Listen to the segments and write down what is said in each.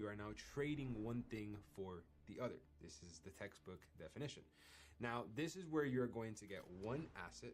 you are now trading one thing for the other. This is the textbook definition. Now, this is where you're going to get one asset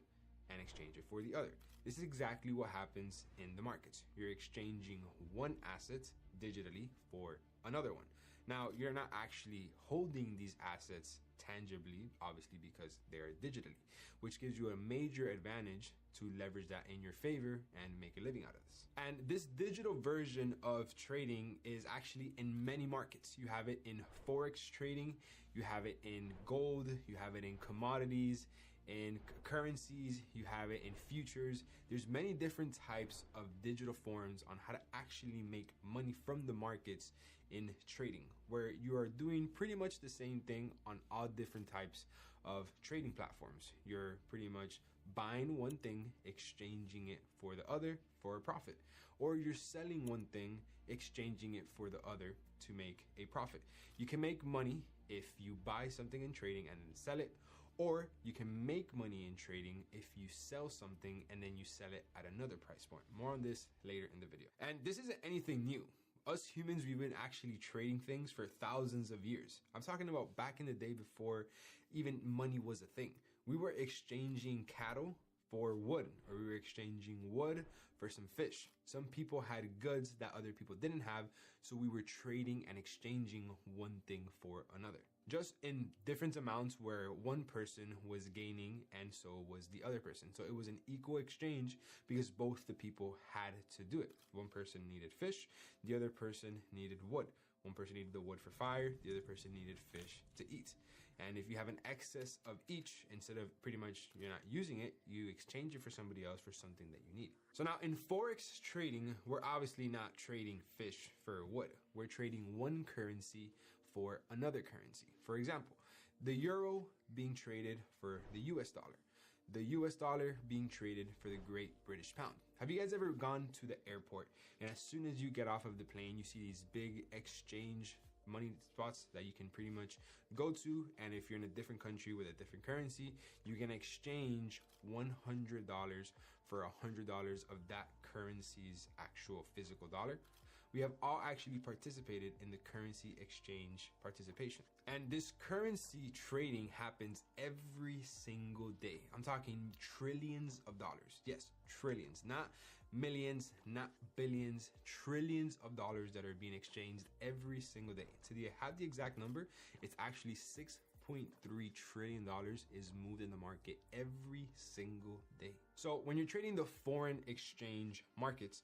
and exchange it for the other. This is exactly what happens in the markets. You're exchanging one asset digitally for another one. Now, you're not actually holding these assets tangibly, obviously, because they're digitally, which gives you a major advantage to leverage that in your favor and make a living out of this. And this digital version of trading is actually in many markets. You have it in Forex trading, you have it in gold, you have it in commodities, in currencies, you have it in futures. There's many different types of digital forms on how to actually make money from the markets in trading, where you are doing pretty much the same thing on all different types of trading platforms. You're pretty much buying one thing, exchanging it for the other for a profit, or you're selling one thing, exchanging it for the other to make a profit. You can make money if you buy something in trading and then sell it, or you can make money in trading if you sell something and then you sell it at another price point. More on this later in the video. And this isn't anything new. Us humans, we've been actually trading things for thousands of years. I'm talking about back in the day before even money was a thing. We were exchanging cattle for wood, or we were exchanging wood for some fish. Some people had goods that other people didn't have, so we were trading and exchanging one thing for another. Just in different amounts where one person was gaining and so was the other person. So it was an equal exchange because both the people had to do it. One person needed fish, the other person needed wood. One person needed the wood for fire, the other person needed fish to eat. And if you have an excess of each, instead of pretty much you're not using it, you exchange it for somebody else for something that you need. So now in Forex trading, we're obviously not trading fish for wood. We're trading one currency for another currency. For example, the euro being traded for the US dollar. The US dollar being traded for the Great British Pound. Have you guys ever gone to the airport and as soon as you get off of the plane, you see these big exchange money spots that you can pretty much go to, and if you're in a different country with a different currency, you can exchange $100 for $100 of that currency's actual physical dollar? We have all actually participated in the currency exchange participation. And this currency trading happens every single day. I'm talking trillions of dollars. Yes, trillions, not millions, not billions, trillions of dollars that are being exchanged every single day. To have the exact number, it's actually $6.3 trillion is moved in the market every single day. So when you're trading the foreign exchange markets,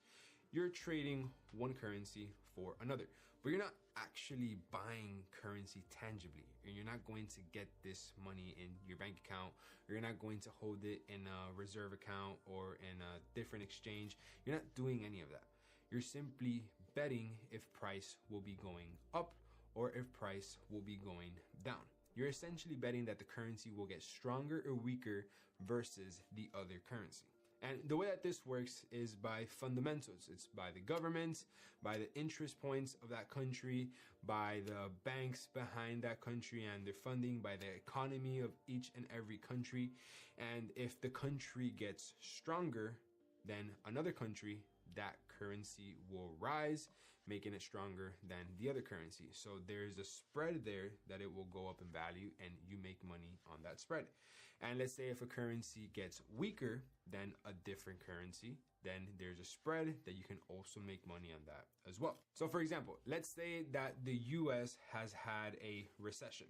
you're trading one currency for another, but you're not actually buying currency tangibly, and you're not going to get this money in your bank account, or you're not going to hold it in a reserve account or in a different exchange. You're not doing any of that. You're simply betting if price will be going up or if price will be going down. You're essentially betting that the currency will get stronger or weaker versus the other currency. And the way that this works is by fundamentals. It's by the government, by the interest points of that country, by the banks behind that country and their funding, by the economy of each and every country. And if the country gets stronger than another country, that currency will rise, making it stronger than the other currency. So there's a spread there that it will go up in value and you make money on that spread. And let's say if a currency gets weaker than a different currency, then there's a spread that you can also make money on that as well. So for example, let's say that the US has had a recession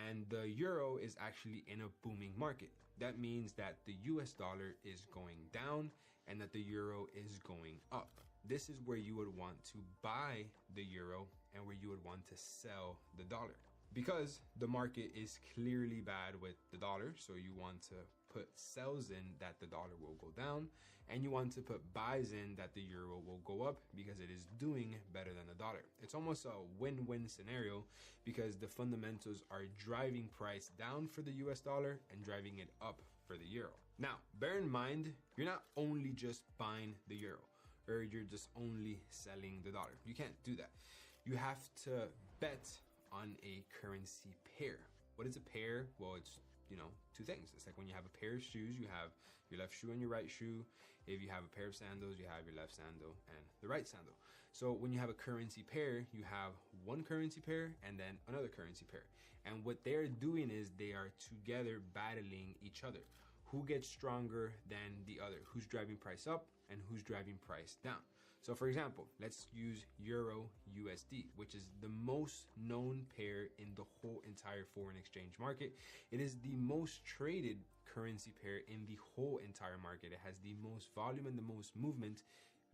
and the euro is actually in a booming market. That means that the US dollar is going down and that the euro is going up. This is where you would want to buy the euro and where you would want to sell the dollar. Because the market is clearly bad with the dollar, so you want to put sells in that the dollar will go down, and you want to put buys in that the euro will go up because it is doing better than the dollar. It's almost a win-win scenario because the fundamentals are driving price down for the US dollar and driving it up for the euro. Now, bear in mind, you're not only just buying the euro or you're just only selling the dollar. You can't do that. You have to bet on a currency pair. What is a pair? Well, it's, two things. It's like when you have a pair of shoes, you have your left shoe and your right shoe. If you have a pair of sandals, you have your left sandal and the right sandal. So when you have a currency pair, you have one currency pair and then another currency pair. And what they're doing is they are together battling each other. Who gets stronger than the other? Who's driving price up and who's driving price down? So for example, let's use Euro USD, which is the most known pair in the whole entire foreign exchange market. It is the most traded currency pair in the whole entire market. It has the most volume and the most movement,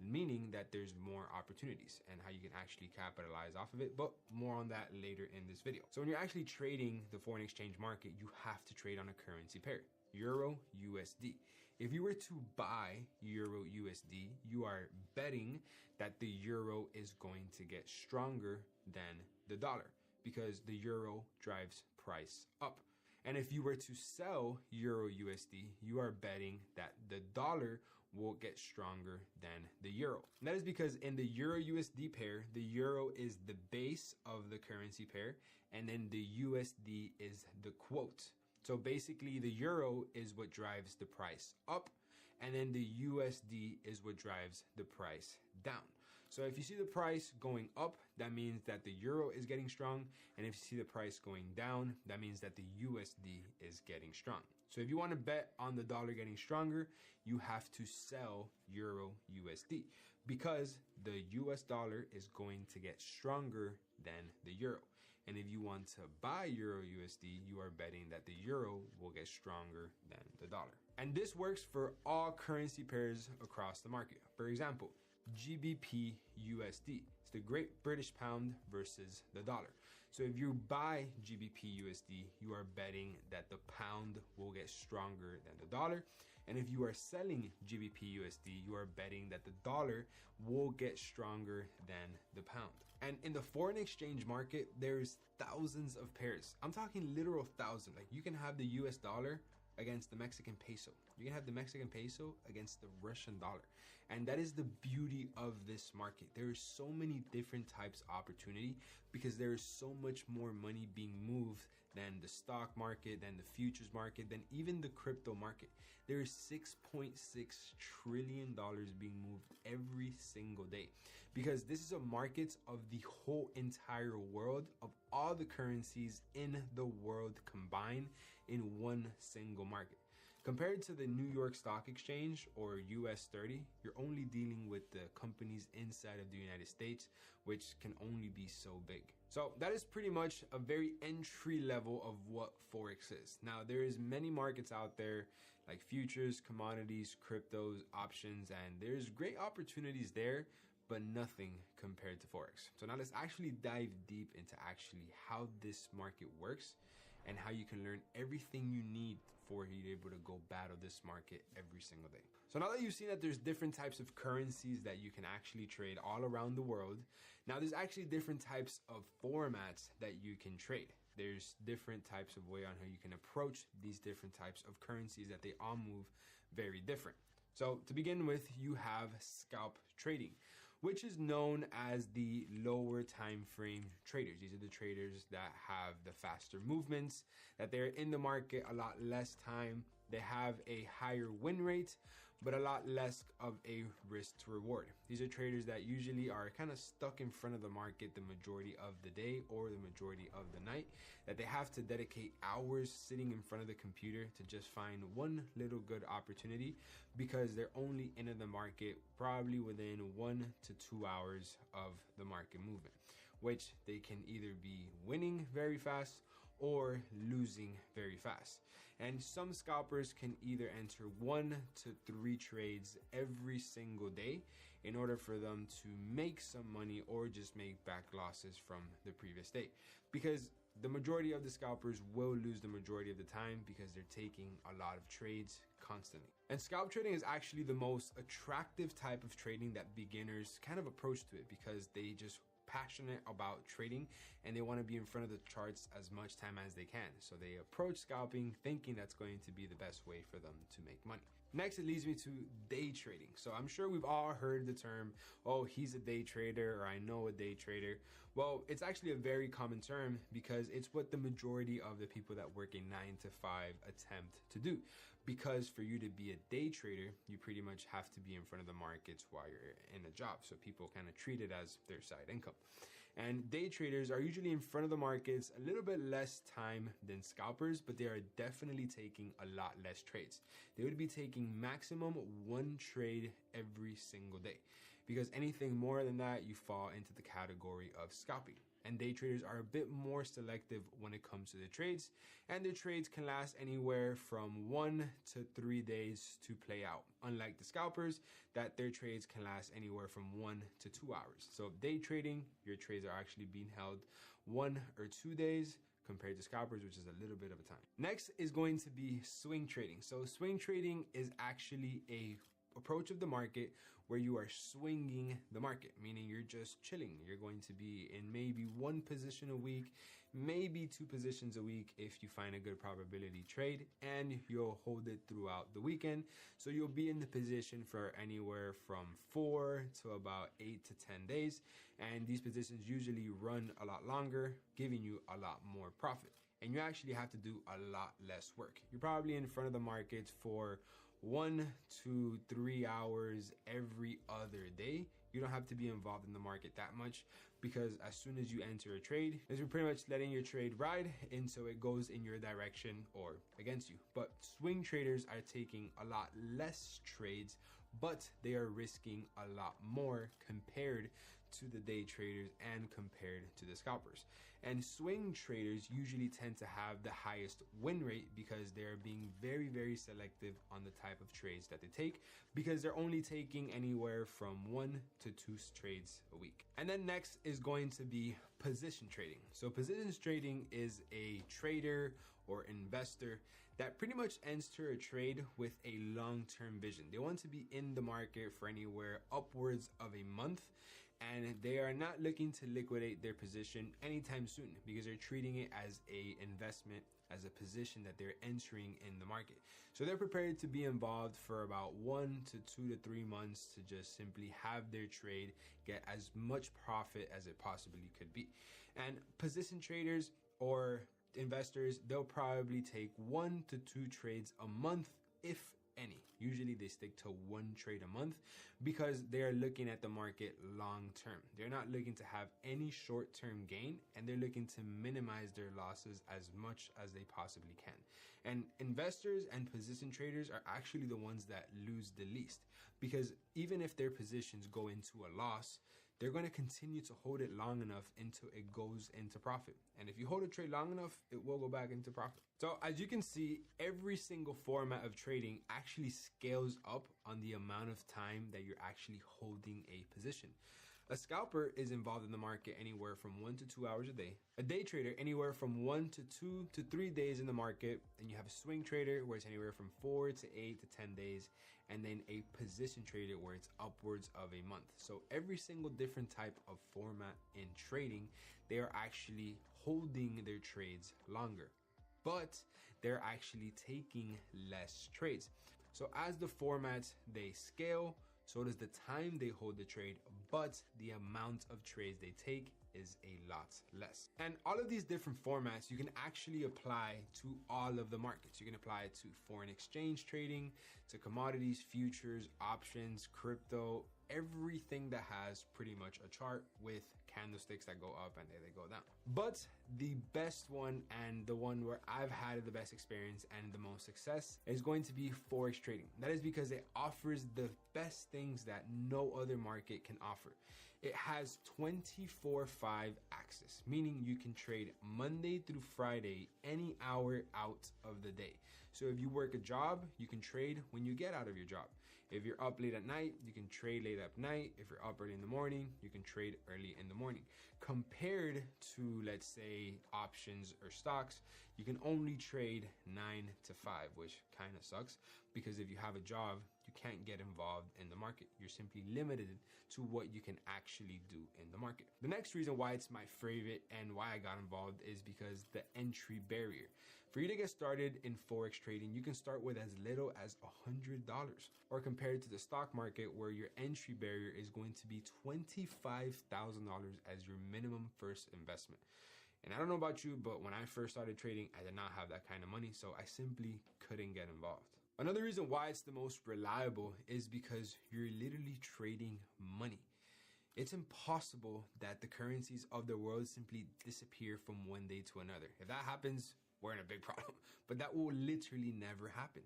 meaning that there's more opportunities and how you can actually capitalize off of it, but more on that later in this video. So when you're actually trading the foreign exchange market, you have to trade on a currency pair, Euro USD. If you were to buy Euro USD, you are betting that the euro is going to get stronger than the dollar because the euro drives price up. And if you were to sell Euro USD, you are betting that the dollar will get stronger than the euro. And that is because in the Euro USD pair, the euro is the base of the currency pair, and then the USD is the quote. So basically the euro is what drives the price up, and then the USD is what drives the price down. So if you see the price going up, that means that the euro is getting strong. And if you see the price going down, that means that the USD is getting strong. So if you want to bet on the dollar getting stronger, you have to sell Euro USD because the US dollar is going to get stronger than the euro. And if you want to buy Euro USD, you are betting that the euro will get stronger than the dollar. And this works for all currency pairs across the market. For example, GBP USD. It's the Great British Pound versus the dollar. So if you buy GBP USD, you are betting that the pound will get stronger than the dollar. And if you are selling GBP USD, you are betting that the dollar will get stronger than the pound. And in the foreign exchange market, there's thousands of pairs. I'm talking literal thousands. Like you can have the US dollar against the Mexican peso. You can have the Mexican peso against the Russian dollar. And that is the beauty of this market. There are so many different types of opportunity because there is so much more money being moved than the stock market, than the futures market, than even the crypto market. There is $6.6 trillion being moved every single day because this is a market of the whole entire world, of all the currencies in the world combined in one single market. Compared to the New York Stock Exchange or US 30, you're only dealing with the companies inside of the United States, which can only be so big. So that is pretty much a very entry level of what Forex is. Now, there is many markets out there like futures, commodities, cryptos, options, and there's great opportunities there, but nothing compared to Forex. So now let's actually dive deep into actually how this market works and how you can learn everything you need for you to be able to go battle this market every single day. So now that you've seen that there's different types of currencies that you can actually trade all around the world, now there's actually different types of formats that you can trade. There's different types of way on how you can approach these different types of currencies that they all move very different. So to begin with, you have scalp trading, which is known as the lower time frame traders. These are the traders that have the faster movements, that they're in the market a lot less time. They have a higher win rate, but a lot less of a risk to reward. These are traders that usually are kind of stuck in front of the market the majority of the day or the majority of the night, that they have to dedicate hours sitting in front of the computer to just find one little good opportunity because they're only in the market probably within 1 to 2 hours of the market movement, which they can either be winning very fast or losing very fast. And some scalpers can either enter 1 to 3 trades every single day in order for them to make some money or just make back losses from the previous day, because the majority of the scalpers will lose the majority of the time because they're taking a lot of trades constantly. And scalp trading is actually the most attractive type of trading that beginners kind of approach to it because they just passionate about trading and they want to be in front of the charts as much time as they can. So they approach scalping thinking that's going to be the best way for them to make money. Next, it leads me to day trading. So I'm sure we've all heard the term, oh, he's a day trader, or I know a day trader. Well, it's actually a very common term because it's what the majority of the people that work a 9 to 5 attempt to do. because for you to be a day trader, you pretty much have to be in front of the markets while you're in a job. So people kind of treat it as their side income. And day traders are usually in front of the markets a little bit less time than scalpers, but they are definitely taking a lot less trades. They would be taking maximum one trade every single day, because anything more than that, you fall into the category of scalping. And day traders are a bit more selective when it comes to the trades, and their trades can last anywhere from 1 to 3 days to play out. Unlike the scalpers, that their trades can last anywhere from 1 to 2 hours. So day trading, your trades are actually being held 1 or 2 days compared to scalpers, which is a little bit of a time. Next is going to be swing trading. So swing trading is actually a approach of the market where you are swinging the market, meaning you're just chilling. You're going to be in maybe one position a week, maybe 2 positions a week if you find a good probability trade, and you'll hold it throughout the weekend. So you'll be in the position for anywhere from 4 to about 8 to 10 days. And these positions usually run a lot longer, giving you a lot more profit. And you actually have to do a lot less work. You're probably in front of the markets for 1 to 3 hours every other day. You don't have to be involved in the market that much, because as soon as you enter a trade, you're pretty much letting your trade ride, and so it goes in your direction or against you. But swing traders are taking a lot less trades, but they are risking a lot more compared to the day traders and compared to the scalpers. And swing traders usually tend to have the highest win rate because they're being very, very selective on the type of trades that they take, because they're only taking anywhere from 1 to 2 trades a week. And then next is going to be position trading. So position trading is a trader or investor that pretty much enter a trade with a long-term vision. They want to be in the market for anywhere upwards of a month, and they are not looking to liquidate their position anytime soon, because they're treating it as a investment, as a position that they're entering in the market. So they're prepared to be involved for about 1 to 2 to 3 months to just simply have their trade get as much profit as it possibly could be. And position traders or investors, they'll probably take 1 to 2 trades a month, if any. Usually they stick to 1 trade a month because they're looking at the market long term. They're not looking to have any short-term gain, and they're looking to minimize their losses as much as they possibly can. And investors and position traders are actually the ones that lose the least, because even if their positions go into a loss, they're going to continue to hold it long enough until it goes into profit. And if you hold a trade long enough, it will go back into profit. So as you can see, every single format of trading actually scales up on the amount of time that you're actually holding a position. A scalper is involved in the market anywhere from 1 to 2 hours a day. A day trader anywhere from 1 to 2 to 3 days in the market. And you have a swing trader where it's anywhere from 4 to 8 to 10 days. And then a position trader where it's upwards of a month. So every single different type of format in trading, they are actually holding their trades longer, but they're actually taking less trades. So as the formats, they scale, so does the time they hold the trade, but the amount of trades they take is a lot less. And all of these different formats you can actually apply to all of the markets. You can apply it to foreign exchange trading, to commodities, futures, options, crypto, everything that has pretty much a chart with candlesticks that go up and they go down. But the best one, and the one where I've had the best experience and the most success, is going to be forex trading. That is because it offers the best things that no other market can offer. It has 24/5 access, meaning you can trade Monday through Friday, any hour out of the day. So if you work a job, you can trade when you get out of your job. If you're up late at night, you can trade late at night. If you're up early in the morning, you can trade early in the morning. Compared to, let's say, options or stocks, you can only trade 9 to 5, which kind of sucks, because if you have a job, you can't get involved in the market. You're simply limited to what you can actually do in the market. The next reason why it's my favorite and why I got involved is because the entry barrier. For you to get started in forex trading, you can start with as little as $100, or compared to the stock market where your entry barrier is going to be $25,000 as your minimum first investment. And I don't know about you, but when I first started trading, I did not have that kind of money, so I simply couldn't get involved. Another reason why it's the most reliable is because you're literally trading money. It's impossible that the currencies of the world simply disappear from one day to another. If that happens, we're in a big problem. But that will literally never happen.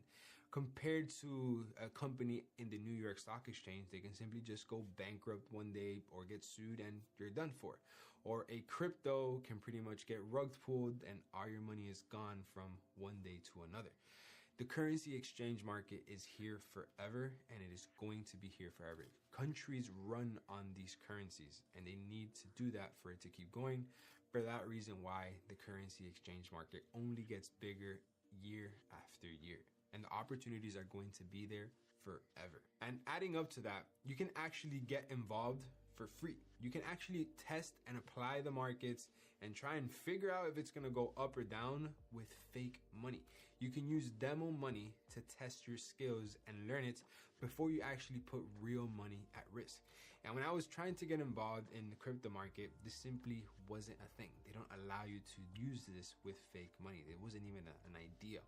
Compared to a company in the New York Stock Exchange, they can simply just go bankrupt one day or get sued and you're done for. Or a crypto can pretty much get rug pulled and all your money is gone from one day to another. The currency exchange market is here forever and it is going to be here forever. Countries run on these currencies and they need to do that for it to keep going. For that reason why the currency exchange market only gets bigger year after year. And the opportunities are going to be there forever. And adding up to that, you can actually get involved for free. You can actually test and apply the markets and try and figure out if it's going to go up or down with fake money. You can use demo money to test your skills and learn it before you actually put real money at risk. And when I was trying to get involved in the crypto market, this simply wasn't a thing. They don't allow you to use this with fake money. It wasn't even an idea.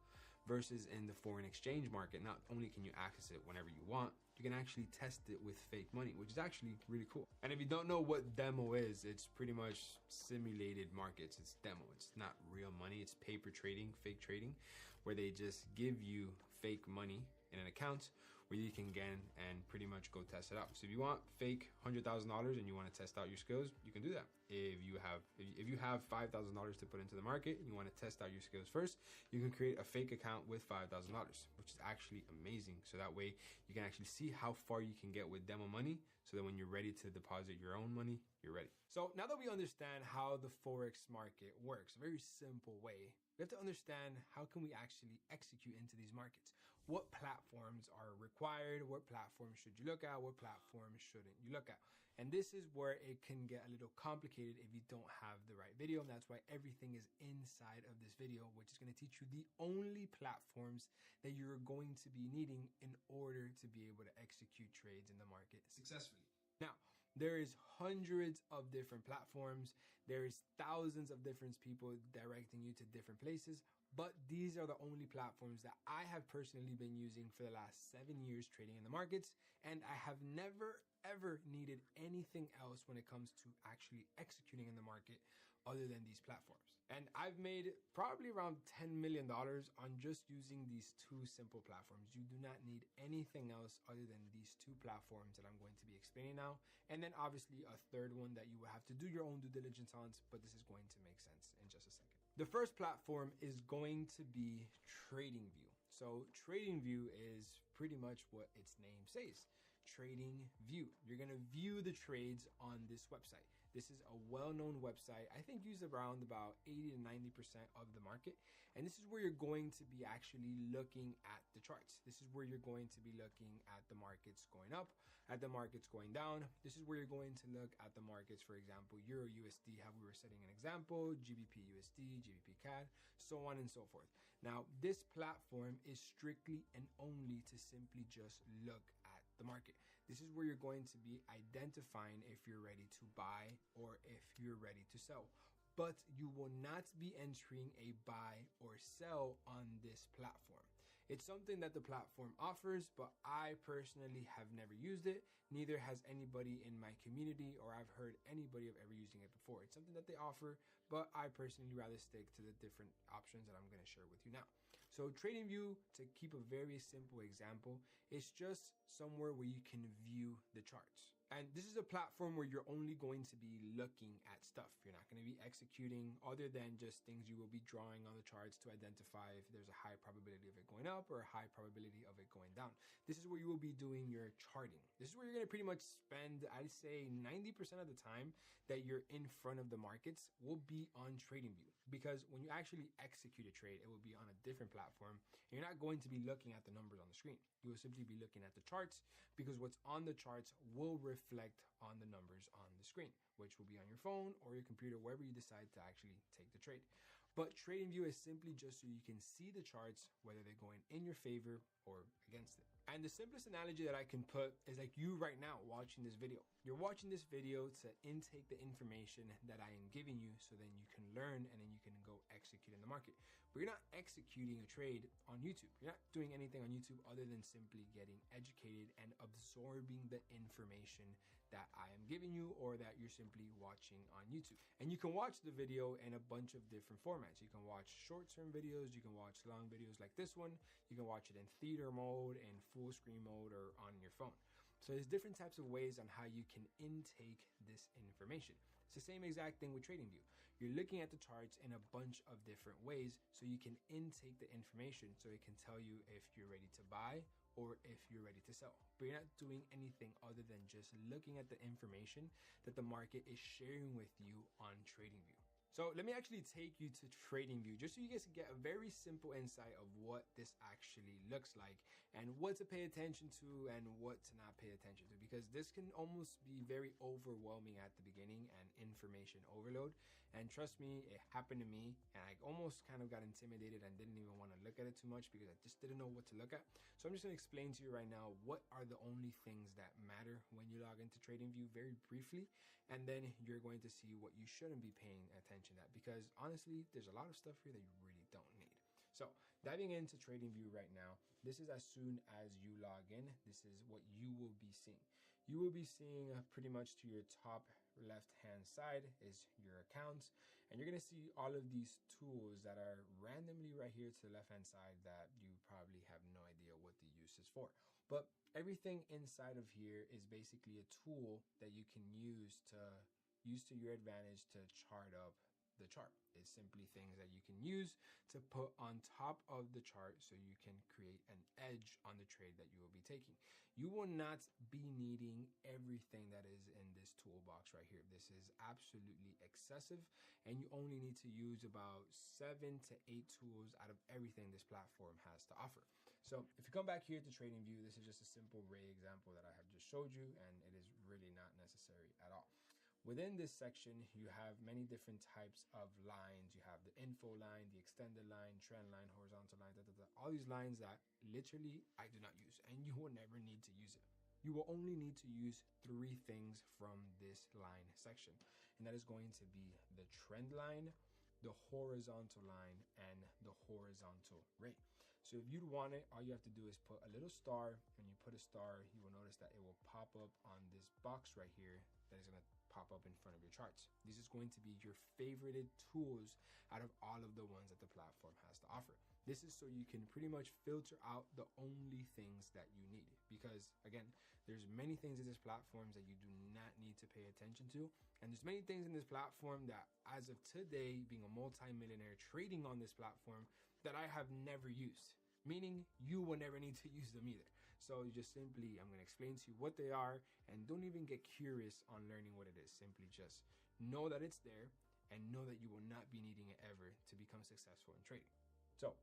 Versus in the foreign exchange market, not only can you access it whenever you want, you can actually test it with fake money, which is actually really cool. And if you don't know what demo is, it's pretty much simulated markets. It's demo. It's not real money. It's paper trading, fake trading, where they just give you fake money in an account where you can get and pretty much go test it out. So if you want fake $100,000 and you want to test out your skills, you can do that. If you have $5,000 to put into the market and you want to test out your skills first, you can create a fake account with $5,000, which is actually amazing. So that way you can actually see how far you can get with demo money, so that when you're ready to deposit your own money, you're ready. So now that we understand how the Forex market works, a very simple way, we have to understand how can we actually execute into these markets. What platforms are required? What platforms should you look at? What platforms shouldn't you look at? And this is where it can get a little complicated if you don't have the right video. And that's why everything is inside of this video, which is going to teach you the only platforms that you're going to be needing in order to be able to execute trades in the market successfully. Now, there is hundreds of different platforms. There is thousands of different people directing you to different places, but these are the only platforms that I have personally been using for the last 7 years trading in the markets, and I have never ever needed anything else when it comes to actually executing in the market other than these platforms. And I've made probably around $10 million on just using these two simple platforms. You do not need anything else other than these two platforms that I'm going to be explaining now. And then obviously a third one that you will have to do your own due diligence on, but this is going to make sense in just a second. The first platform is going to be TradingView. So TradingView is pretty much what its name says. TradingView. You're going to view the trades on this website. This is a well-known website, I think used around about 80 to 90% of the market. And this is where you're going to be actually looking at the charts. This is where you're going to be looking at the markets going up, at the markets going down. This is where you're going to look at the markets, for example, Euro USD, how we were setting an example, GBP USD, GBP CAD, so on and so forth. Now, this platform is strictly and only to simply just look at the market. This is where you're going to be identifying if you're ready to buy or if you're ready to sell. But you will not be entering a buy or sell on this platform. It's something that the platform offers, but I personally have never used it. Neither has anybody in my community, or I've heard anybody of ever using it before. It's something that they offer, but I personally rather stick to the different options that I'm going to share with you now. So TradingView, to keep a very simple example, is just somewhere where you can view the charts. And this is a platform where you're only going to be looking at stuff. You're not going to be executing other than just things you will be drawing on the charts to identify if there's a high probability of it going up or a high probability of it going down. This is where you will be doing your charting. This is where you're going to pretty much spend, I'd say 90% of the time that you're in front of the markets will be on TradingView. Because when you actually execute a trade, it will be on a different platform. And you're not going to be looking at the numbers on the screen. You will simply be looking at the charts, because what's on the charts will reflect on the numbers on the screen, which will be on your phone or your computer, wherever you decide to actually take the trade. But TradingView is simply just so you can see the charts, whether they're going in your favor or against it. And the simplest analogy that I can put is like you right now watching this video. You're watching this video to intake the information that I am giving you, so then you can learn and then you can go execute in the market. but you're not executing a trade on YouTube. You're not doing anything on YouTube other than simply getting educated and absorbing the information that I am giving you or that you're simply watching on YouTube. And you can watch the video in a bunch of different formats. You can watch short-term videos, you can watch long videos like this one, you can watch it in theater mode, in full screen mode, or on your phone. So there's different types of ways on how you can intake this information. It's the same exact thing with TradingView. You're looking at the charts in a bunch of different ways so you can intake the information so it can tell you if you're ready to buy or if you're ready to sell. But you're not doing anything other than just looking at the information that the market is sharing with you on TradingView. So let me actually take you to TradingView just so you guys can get a very simple insight of what this actually looks like and what to pay attention to and what to not pay attention to, because this can almost be very overwhelming at the beginning and information overload. And trust me, it happened to me and I almost kind of got intimidated and didn't even want to look at it too much because I just didn't know what to look at. So I'm just going to explain to you right now what are the only things that matter when you log into TradingView very briefly, and then you're going to see what you shouldn't be paying attention at, because honestly there's a lot of stuff here that you really don't need. So diving into TradingView right now, this is as soon as you log in, this is what you will be seeing. You will be seeing pretty much to your top left hand side is your accounts, and you're going to see all of these tools that are randomly right here to the left hand side that you probably have no idea what the use is for. But everything inside of here is basically a tool that you can use to your advantage to chart up the chart. It's simply things that you can use to put on top of the chart so you can create an edge on the trade that you will be taking. You will not be needing everything that is in this toolbox right here. This is absolutely excessive, and you only need to use about 7 to 8 tools out of everything this platform has to offer. So if you come back here to TradingView, this is just a simple ray example that I have just showed you, and it is really not necessary at all. Within this section, you have many different types of lines. You have the info line, the extended line, trend line, horizontal line, all these lines that literally I do not use, and you will never need to use it. You will only need to use 3 things from this line section, and that is going to be the trend line, the horizontal line, and the horizontal rate. So if you'd want it, all you have to do is put a little star. When you put a star, you will notice that it will pop up on this box right here that is going to pop up in front of your charts. This is going to be your favorited tools out of all of the ones that the platform has to offer. This is so you can pretty much filter out the only things that you need, because again, there's many things in this platform that you do not need to pay attention to, and there's many things in this platform that as of today, being a multi-millionaire trading on this platform, that I have never used, meaning you will never need to use them either. So you just simply, I'm going to explain to you what they are, and don't even get curious on learning what it is. Simply just know that it's there and know that you will not be needing it ever to become successful in trading. So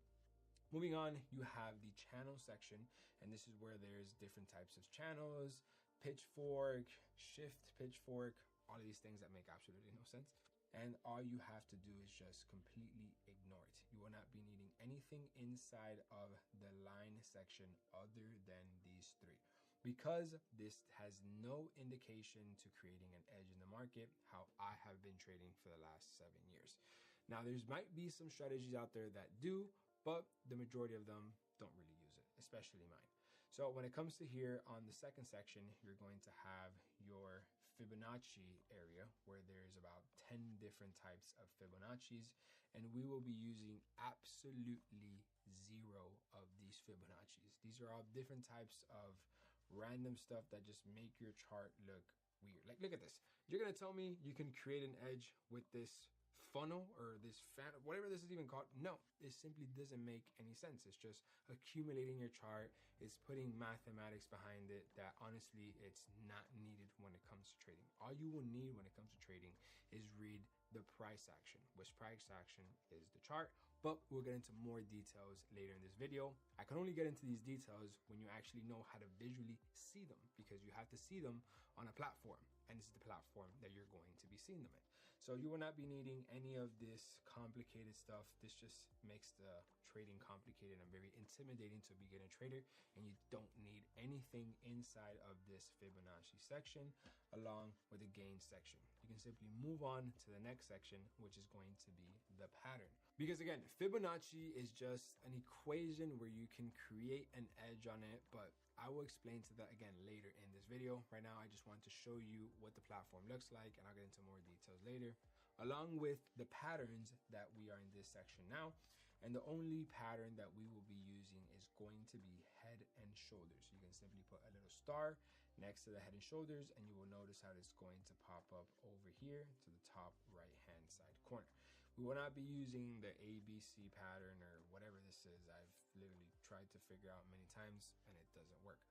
moving on, you have the channel section, and this is where there's different types of channels, pitchfork, shift pitchfork, all of these things that make absolutely no sense. And all you have to do is just completely ignore it. You will not be needing anything inside of the line section other than these 3, because this has no indication to creating an edge in the market, how I have been trading for the last 7 years. Now, there's might be some strategies out there that do, but the majority of them don't really use it, especially mine. So when it comes to here on the second section, you're going to have your Fibonacci area where there's about 10 different types of Fibonacci's, and we will be using absolutely 0 of these Fibonacci's. These are all different types of random stuff that just make your chart look weird. Like, look at this. You're going to tell me you can create an edge with this funnel or this fan, whatever this is even called? No, it simply doesn't make any sense. It's just accumulating your chart. It's putting mathematics behind it that honestly it's not needed when it comes to trading. All you will need when it comes to trading is read the price action, which price action is the chart, but we'll get into more details later in this video. I can only get into these details when you actually know how to visually see them, because you have to see them on a platform, and this is the platform that you're going to be seeing them in. So you will not be needing any of this complicated stuff. This just makes the trading complicated and very intimidating to a beginner trader, and you don't need anything inside of this Fibonacci section along with the gain section. You can simply move on to the next section, which is going to be the pattern. Because again, Fibonacci is just an equation where you can create an edge on it, but I will explain to that again later in this video. Right now, I just want to show you what the platform looks like, and I'll get into more details later, along with the patterns that we are in this section now. And the only pattern that we will be using is going to be head and shoulders. You can simply put a little star next to the head and shoulders, and you will notice how it's going to pop up over here to the top right hand side corner. We will not be using the ABC pattern or whatever this is. I've literally tried to figure out many times and it doesn't work.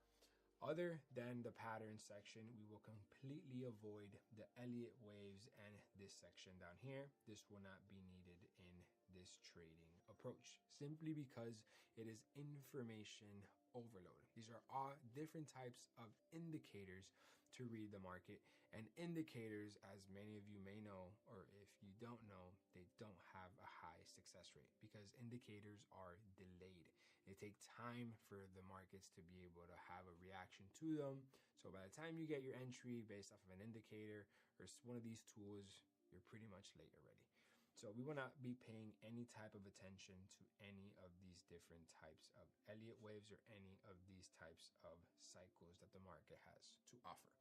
Other than the pattern section, we will completely avoid the Elliott waves and this section down here. This will not be needed in this trading approach, simply because it is information overload. These are all different types of indicators to read the market, and indicators, as many of you may know, or if you don't know, they don't have a high success rate because indicators are delayed. They take time for the markets to be able to have a reaction to them. So by the time you get your entry based off of an indicator or one of these tools, you're pretty much late already. So we will not be paying any type of attention to any of these different types of Elliott waves or any of these types of cycles that the market has to offer.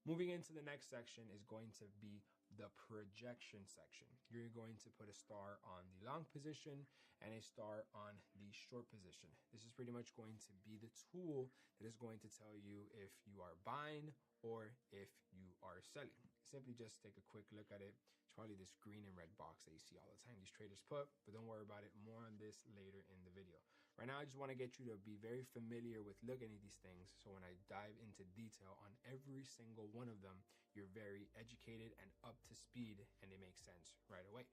Moving into the next section is going to be the projection section. You're going to put a star on the long position and a star on the short position. This is pretty much going to be the tool that is going to tell you if you are buying or if you are selling. Simply just take a quick look at it. It's probably this green and red box that you see all the time these traders put, but don't worry about it. More on this later in the video. Right now, I just want to get you to be very familiar with looking at these things, so when I dive into detail on every single one of them, you're very educated and up to speed, and it makes sense right away.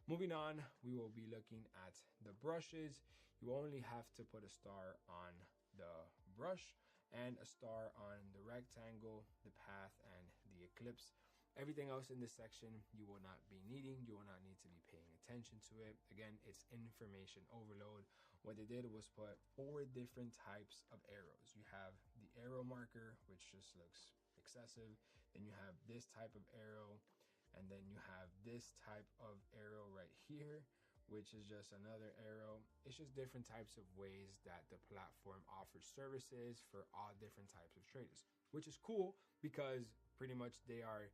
Moving on, we will be looking at the brushes. You only have to put a star on the brush and a star on the rectangle, the path, and the eclipse. Everything else in this section you will not be needing. You will not need to be paying attention to it. Again, it's information overload. What they did was put 4 different types of arrows. You have the arrow marker, which just looks excessive. Then you have this type of arrow, and then you have this type of arrow right here, which is just another arrow. It's just different types of ways that the platform offers services for all different types of traders, which is cool because pretty much they are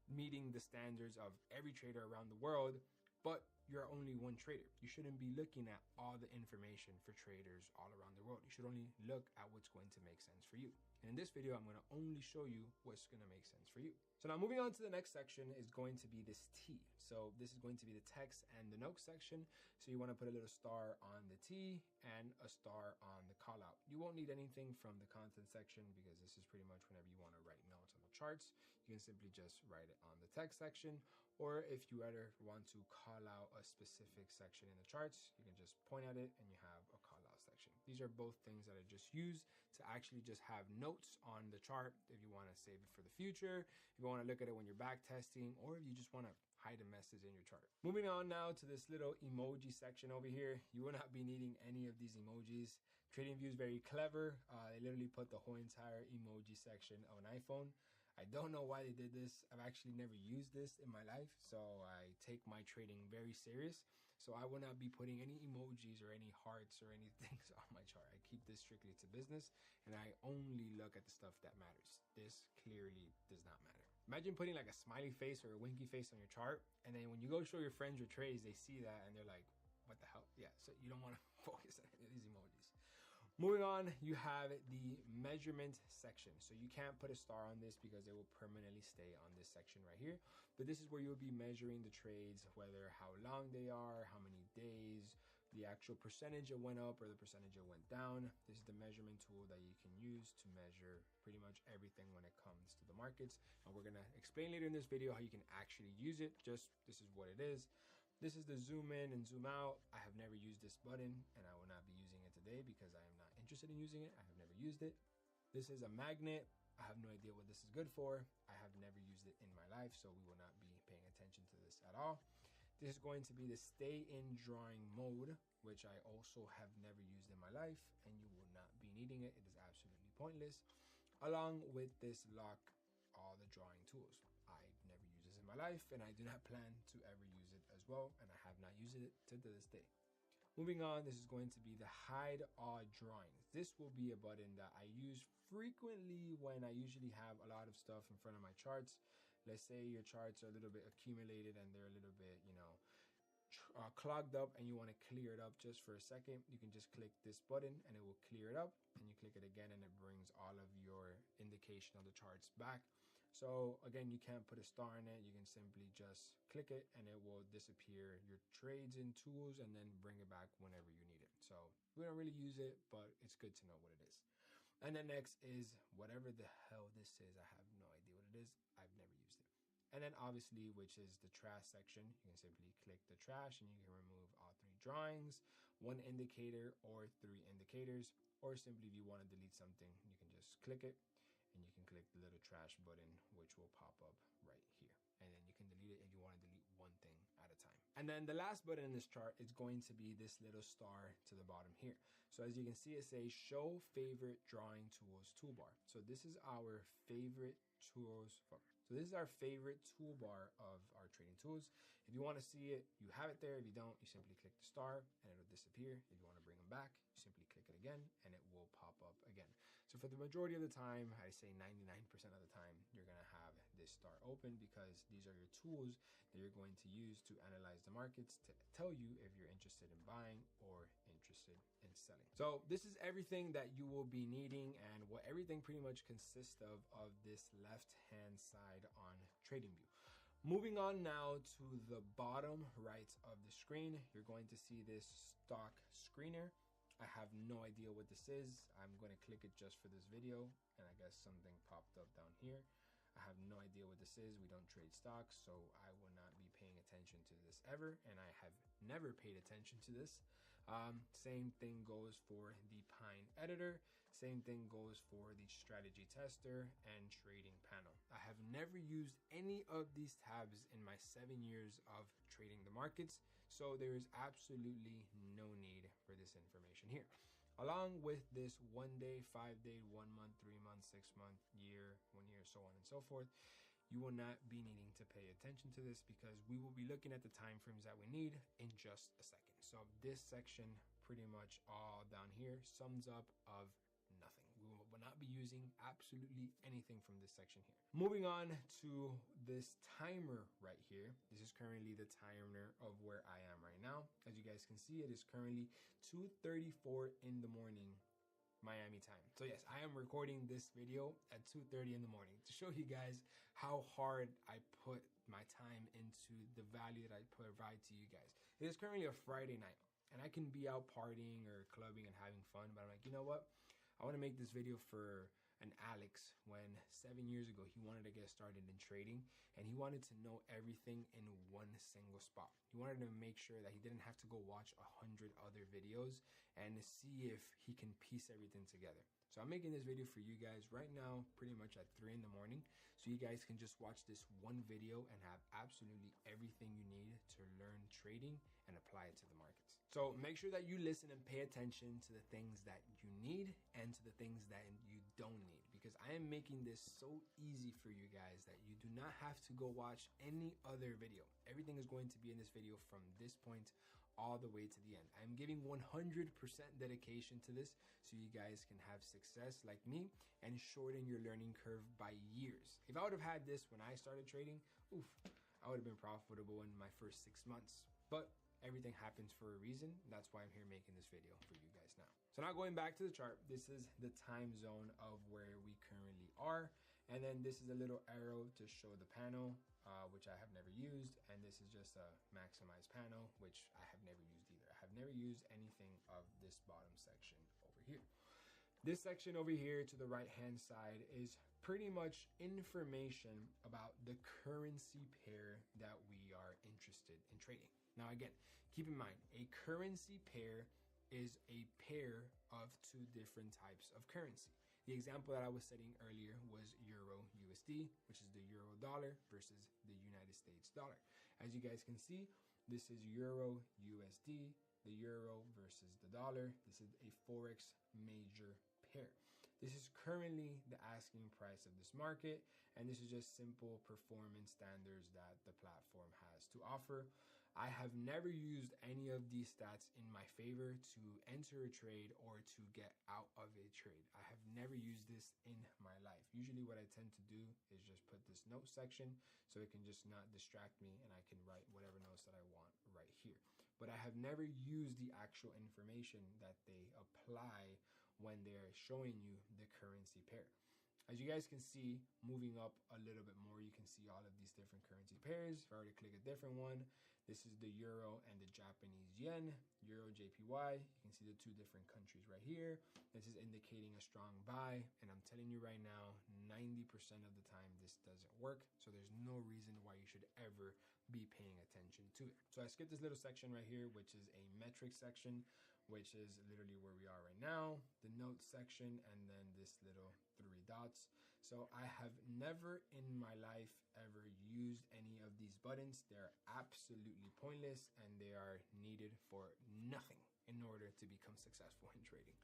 meeting the standards of every trader around the world, but you're only one trader. You shouldn't be looking at all the information for traders all around the world. You should only look at what's going to make sense for you. And in this video, I'm going to only show you what's going to make sense for you. So now moving on to the next section is going to be this T. So this is going to be the text and the notes section. So you want to put a little star on the T and a star on the call out. You won't need anything from the content section because this is pretty much whenever you want to write notes on the charts, you can simply just write it on the text section. Or if you ever want to call out a specific section in the charts, you can just point at it and you have a call out section. These are both things that I just use to actually just have notes on the chart if you want to save it for the future, if you want to look at it when you're back testing, or if you just want to hide a message in your chart. Moving on now to this little emoji section over here. You will not be needing any of these emojis. TradingView is very clever. They literally put the whole entire emoji section of an iPhone. I don't know why they did this. I've actually never used this in my life, so I take my trading very serious. So I will not be putting any emojis or any hearts or anything on my chart. I keep this strictly to business, and I only look at the stuff that matters. This clearly does not matter. Imagine putting like a smiley face or a winky face on your chart, and then when you go show your friends your trades, they see that and they're like, what the hell? Yeah, so you don't want to focus on any of these emojis. Moving on, you have the measurement section. So you can't put a star on this because it will permanently stay on this section right here. But this is where you'll be measuring the trades, whether how long they are, how many days, the actual percentage it went up or the percentage it went down. This is the measurement tool that you can use to measure pretty much everything when it comes to the markets. And we're gonna explain later in this video how you can actually use it. Just this is what it is. This is the zoom in and zoom out. I have never used this button and I will not be using it today because I am not interested in using it. I have never used it. This is a magnet. I have no idea what this is good for. I have never used it in my life, so we will not be paying attention to this at all. This is going to be the stay in drawing mode, which I also have never used in my life, and you will not be needing it. It is absolutely pointless. Along with this lock all the drawing tools. I've never used this in in my life, and I do not plan to ever use it as well, and I have not used it to this day. Moving on, this is going to be the hide all drawings. This will be a button that I use frequently when I usually have a lot of stuff in front of my charts. Let's say your charts are a little bit accumulated and they're a little bit, clogged up, and you want to clear it up just for a second. You can just click this button and it will clear it up, and you click it again and it brings all of your indication of the charts back. So again, you can't put a star in it. You can simply just click it and it will disappear your trades and tools and then bring it back whenever you need it. So we don't really use it, but it's good to know what it is. And then next is whatever the hell this is. I have no idea what it is. I've never used it. And then obviously, which is the trash section, you can simply click the trash and you can remove all 3 drawings, 1 indicator or 3 indicators, or simply if you want to delete something, you can just click it and you can click the little trash button, which will pop up right here. And then you can delete it if you want to delete 1 thing at a time. And then the last button in this chart is going to be this little star to the bottom here. So as you can see, it says show favorite drawing tools toolbar. So this is our favorite tools. So this is our favorite toolbar of our trading tools. If you want to see it, you have it there. If you don't, you simply click the star and it'll disappear. If you want to bring them back, you simply click it again and it will pop up again. So for the majority of the time, I say 99% of the time, you're going to have this star open because these are your tools that you're going to use to analyze the markets to tell you if you're interested in buying or interested in selling. So this is everything that you will be needing and what everything pretty much consists of this left-hand side on TradingView. Moving on now to the bottom right of the screen, you're going to see this stock screener. I have no idea what this is. I'm going to click it just for this video, and I guess something popped up down here. I have no idea what this is. We don't trade stocks, so I will not be paying attention to this ever, and I have never paid attention to this. Same thing goes for the Pine editor. Same thing goes for the strategy tester and trading panel. I have never used any of these tabs in my 7 years of trading the markets, so there is absolutely no need for this information here. Along with this 1 day, 5 day, 1 month, 3 months, 6 month, year, 1 year, so on and so forth, you will not be needing to pay attention to this because we will be looking at the time frames that we need in just a second. So this section, pretty much all down here, sums up of nothing. We will not be using absolutely anything from this section here. Moving on to this timer right here. This is currently the timer of where I am right now. As you guys can see, it is currently 2:34 in the morning Miami time. So yes, I am recording this video at 2:30 in the morning to show you guys how hard I put my time into the value that I provide to you guys. It is currently a Friday night and I can be out partying or clubbing and having fun, but I'm like, you know what? I want to make this video for an Alex when 7 years ago he wanted to get started in trading and he wanted to know everything in one single spot. He wanted to make sure that he didn't have to go watch 100 other videos and see if he can piece everything together. So I'm making this video for you guys right now, pretty much at 3 in the morning, so you guys can just watch this one video and have absolutely everything you need to learn trading and apply it to the markets. So make sure that you listen and pay attention to the things that you need and to the things that you don't need, because I am making this so easy for you guys that you do not have to go watch any other video. Everything is going to be in this video from this point all the way to the end. I'm giving 100% dedication to this so you guys can have success like me and shorten your learning curve by years. If I would have had this when I started trading, I would have been profitable in my first 6 months. But everything happens for a reason. That's why I'm here making this video for you guys now. So now going back to the chart, this is the time zone of where we currently are. And then this is a little arrow to show the panel, which I have never used. And this is just a maximize panel, which I have never used either. I have never used anything of this bottom section over here. This section over here to the right hand side is pretty much information about the currency pair that we are interested in trading. Now again, keep in mind, a currency pair is a pair of 2 different types of currency. The example that I was setting earlier was Euro USD, which is the Euro dollar versus the United States dollar. As you guys can see, this is Euro USD, the Euro versus the dollar. This is a Forex major pair. This is currently the asking price of this market, and this is just simple performance standards that the platform has to offer. I have never used any of these stats in my favor to enter a trade or to get out of a trade. I have never used this in my life. Usually what I tend to do is just put this note section so it can just not distract me and I can write whatever notes that I want right here. But I have never used the actual information that they apply when they're showing you the currency pair. As you guys can see, moving up a little bit more, you can see all of these different currency pairs. If I were to click a different one, this is the euro and the Japanese yen, euro JPY. You can see the two different countries right here. This is indicating a strong buy. And I'm telling you right now, 90% of the time, this doesn't work. So there's no reason why you should ever be paying attention to it. So I skipped this little section right here, which is a metric section, which is literally where we are right now, the notes section, and then this little 3 dots. So I have never in my life ever used any of these buttons. They're absolutely pointless and they are needed for nothing in order to become successful in trading.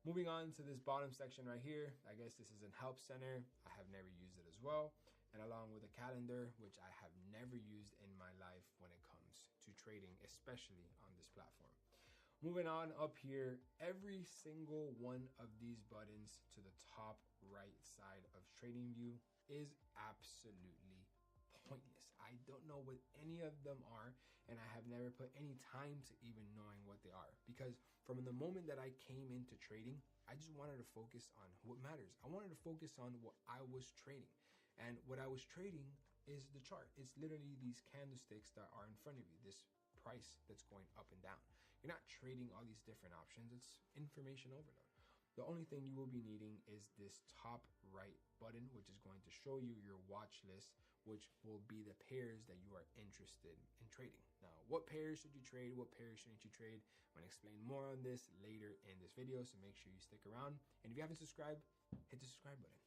Moving on to this bottom section right here, I guess this is a help center. I have never used it as well. And along with a calendar, which I have never used in my life when it comes to trading, especially on this platform. Moving on up here, every single one of these buttons to the top right side of TradingView is absolutely pointless. I don't know what any of them are, and I have never put any time to even knowing what they are. Because from the moment that I came into trading, I just wanted to focus on what matters. I wanted to focus on what I was trading. And what I was trading is the chart. It's literally these candlesticks that are in front of you, this price that's going up and down. You're not trading all these different options. It's information overload. The only thing you will be needing is this top right button, which is going to show you your watch list, which will be the pairs that you are interested in trading. Now, what pairs should you trade? What pairs shouldn't you trade? I'm going to explain more on this later in this video, so make sure you stick around. And if you haven't subscribed, hit the subscribe button.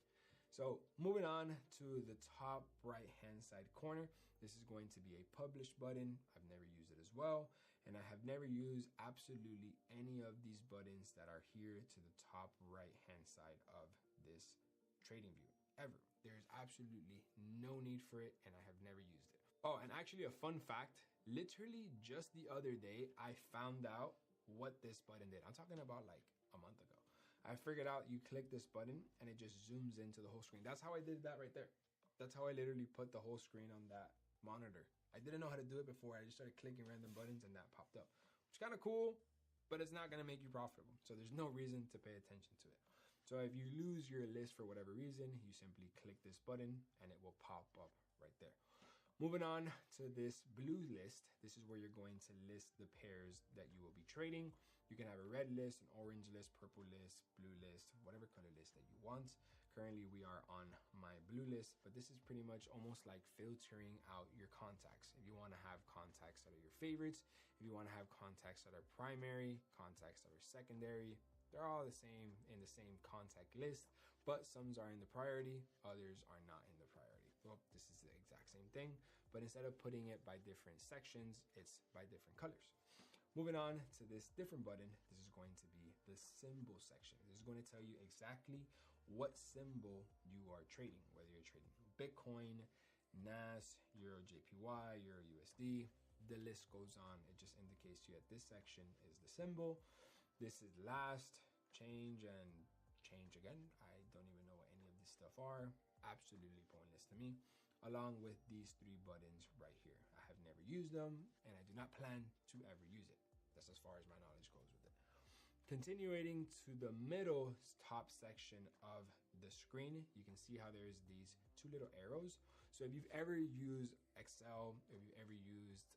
So moving on to the top right hand side corner, this is going to be a publish button. I've never used it as well. And I have never used absolutely any of these buttons that are here to the top right hand side of this TradingView ever. There's absolutely no need for it and I have never used it. Oh, and actually a fun fact, literally just the other day, I found out what this button did. I'm talking about like a month ago. I figured out you click this button and it just zooms into the whole screen. That's how I did that right there. That's how I literally put the whole screen on that monitor. I didn't know how to do it before. I just started clicking random buttons and that popped up. Which is kind of cool, but it's not going to make you profitable. So there's no reason to pay attention to it. So if you lose your list for whatever reason, you simply click this button and it will pop up right there. Moving on to this blue list, this is where you're going to list the pairs that you will be trading. You can have a red list, an orange list, purple list, blue list, whatever color list that you want. Currently, we are on my blue list, but this is pretty much almost like filtering out your contacts. If you want to have contacts that are your favorites, if you want to have contacts that are primary, contacts that are secondary, they're all the same in the same contact list, but some are in the priority, others are not in the priority. Well, this is the exact same thing, but instead of putting it by different sections, it's by different colors. Moving on to this different button, this is going to be the symbol section. This is going to tell you exactly what symbol you are trading, whether you're trading Bitcoin, NAS, Euro JPY, Euro USD, the list goes on. It just indicates to you that this section is the symbol. This is last, change, and change again. I don't even know what any of this stuff are. Absolutely pointless to me. Along with these 3 buttons right here. I have never used them and I do not plan to ever use it. That's as far as my knowledge goes with it. Continuing to the middle top section of the screen, you can see how there's these 2 little arrows. So if you've ever used Excel, if you've ever used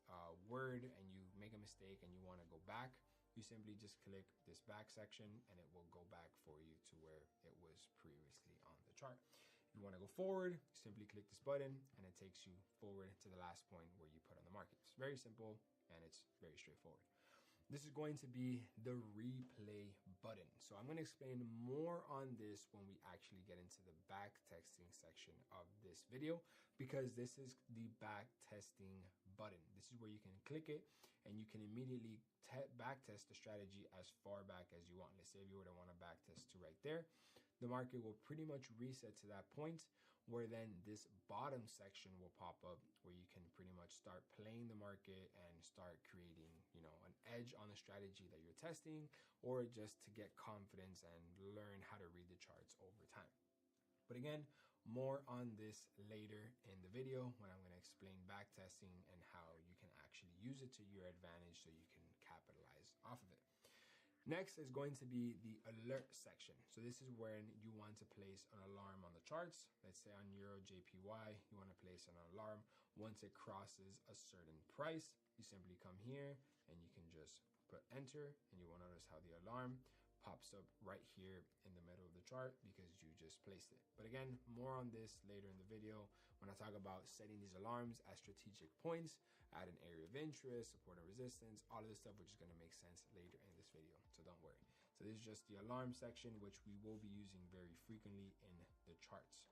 Word and you make a mistake and you want to go back, you simply just click this back section and it will go back for you to where it was previously on the chart. If you want to go forward, simply click this button and it takes you forward to the last point where you put on the market. It's very simple and it's very straightforward. This is going to be the replay button. So I'm going to explain more on this when we actually get into the back testing section of this video, because this is the back testing button. This is where you can click it and you can immediately back test the strategy as far back as you want. Let's say if you were to want to back test to right there, the market will pretty much reset to that point, where then this bottom section will pop up where you can pretty much start playing the market and start creating, you know, an edge on the strategy that you're testing, or just to get confidence and learn how to read the charts over time. But again, more on this later in the video when I'm going to explain backtesting and how you can actually use it to your advantage so you can capitalize off of it. Next is going to be the alert section. So this is when you want to place an alarm on the charts. Let's say on Euro JPY, you want to place an alarm. Once it crosses a certain price, you simply come here and you can just put enter, and you will notice how the alarm pops up right here in the middle of the chart because you just placed it. But again, more on this later in the video when I talk about setting these alarms as strategic points, add an area of interest, support and resistance, all of this stuff, which is going to make sense later in this video. So don't worry. So this is just the alarm section, which we will be using very frequently in the charts.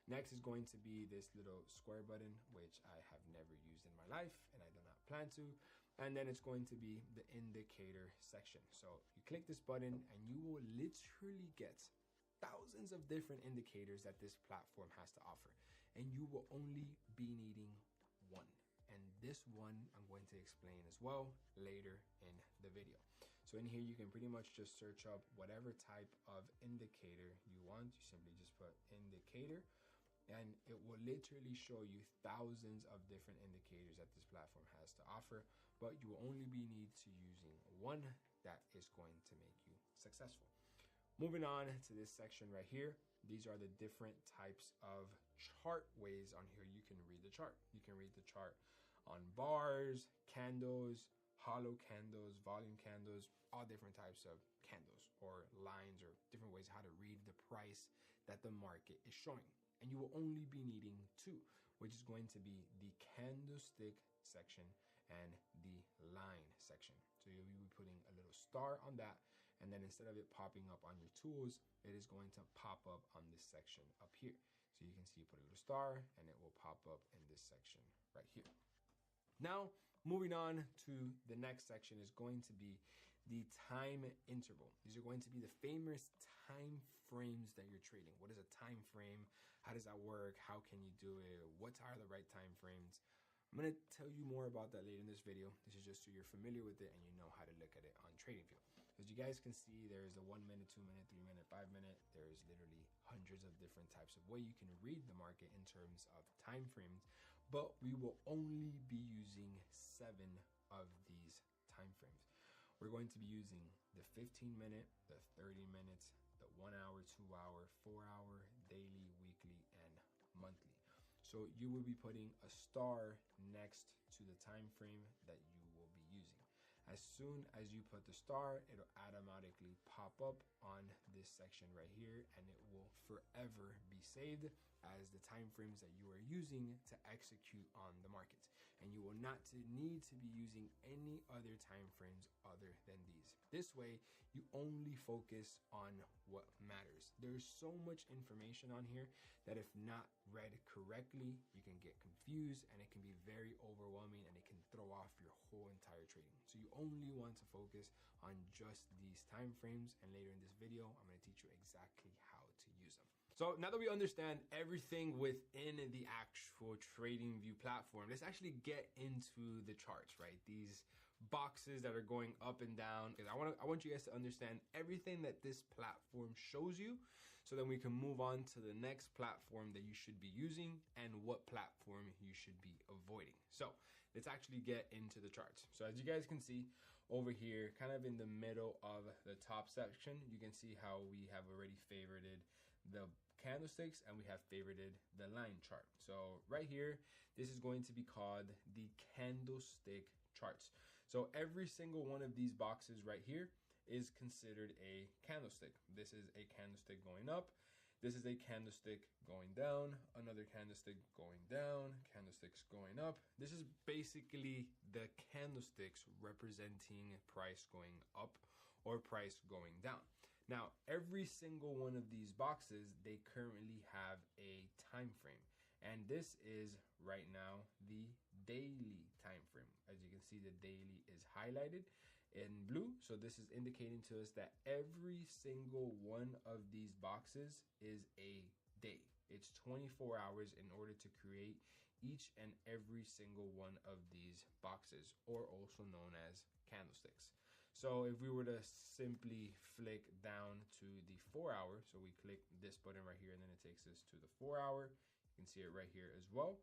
Next is going to be this little square button, which I have never used in my life and I do not plan to. And then it's going to be the indicator section. So you click this button and you will literally get thousands of different indicators that this platform has to offer. And you will only be needing one. And this one I'm going to explain as well later in the video. So in here, you can pretty much just search up whatever type of indicator you want. You simply just put indicator, and it will literally show you thousands of different indicators that this platform has to offer, but you will only be need to using one that is going to make you successful. Moving on to this section right here, these are the different types of chart ways on here you can read the chart. You can read the chart on bars, candles, hollow candles, volume candles, all different types of candles or lines or different ways how to read the price that the market is showing. And you will only be needing two, which is going to be the candlestick section and the line section. So you'll be putting a little star on that, and then instead of it popping up on your tools, it is going to pop up on this section up here. So you can see you put a little star and it will pop up in this section right here. Now, moving on to the next section is going to be the time interval. These are going to be the famous time frames that you're trading. What is a time frame? How does that work? How can you do it? What are the right time frames? I'm going to tell you more about that later in this video. This is just so you're familiar with it and you know how to look at it on TradingView. As you guys can see, there's a 1 minute, 2 minute, 3 minute, 5 minute. There's literally hundreds of different types of way you can read the market in terms of time frames, but we will only be using 7 of these time frames. We're going to be using the 15 minute, the 30 minutes, the 1 hour, 2 hour, 4 hour, daily, weekly, and monthly. So you will be putting a star next to the time frame that you will be using. As soon as you put the star, it'll automatically pop up on this section right here, and it will forever be saved as the time frames that you are using to execute on the markets. And you will not need to be using any other time frames other than these. This way, you only focus on what matters. There's so much information on here that if not read correctly, you can get confused and it can be very overwhelming and it can throw off your whole entire trading. So you only want to focus on just these time frames, and later in this video, I'm going to teach you exactly how to use them. So now that we understand everything within the actual TradingView platform, let's actually get into the charts, right? These boxes that are going up and down, because I want you guys to understand everything that this platform shows you, so then we can move on to the next platform that you should be using and what platform you should be avoiding. So let's actually get into the charts. So as you guys can see over here, kind of in the middle of the top section, you can see how we have already favorited the candlesticks and we have favorited the line chart. So right here, this is going to be called the candlestick charts. So every single one of these boxes right here is considered a candlestick. This is a candlestick going up. This is a candlestick going down, another candlestick going down, candlesticks going up. This is basically the candlesticks representing price going up or price going down. Now, every single one of these boxes, they currently have a time frame. And this is right now the daily time frame. As you can see the daily is highlighted in blue. So this is indicating to us that every single one of these boxes is a day. It's 24 hours in order to create each and every single one of these boxes, or also known as candlesticks. So if we were to simply flick down to the 4 hour, so we click this button right here and then it takes us to the 4 hour. You can see it right here as well.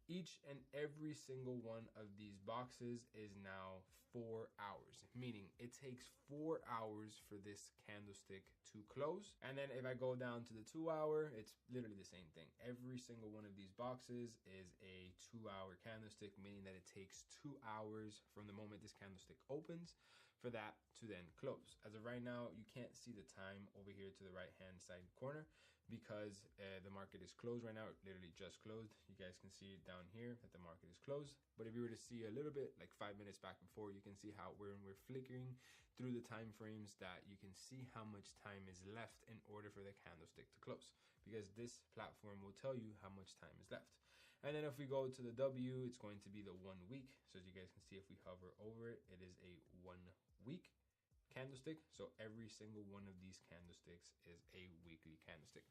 Each and every single one of these boxes is now 4 hours, meaning it takes 4 hours for this candlestick to close. And then if I go down to the 2 hour, it's literally the same thing. Every single one of these boxes is a 2 hour candlestick, meaning that it takes 2 hours from the moment this candlestick opens for that to then close. As of right now, you can't see the time over here to the right hand side corner because the market is closed right now. It literally just closed. You guys can see it down here that the market is closed. But if you were to see a little bit, like 5 minutes back and forth, you can see how when we're flickering through the time frames that you can see how much time is left in order for the candlestick to close, because this platform will tell you how much time is left. And then if we go to the W, it's going to be the 1 week. So as you guys can see, if we hover over it, it is a 1 week candlestick. So every single one of these candlesticks is a weekly candlestick.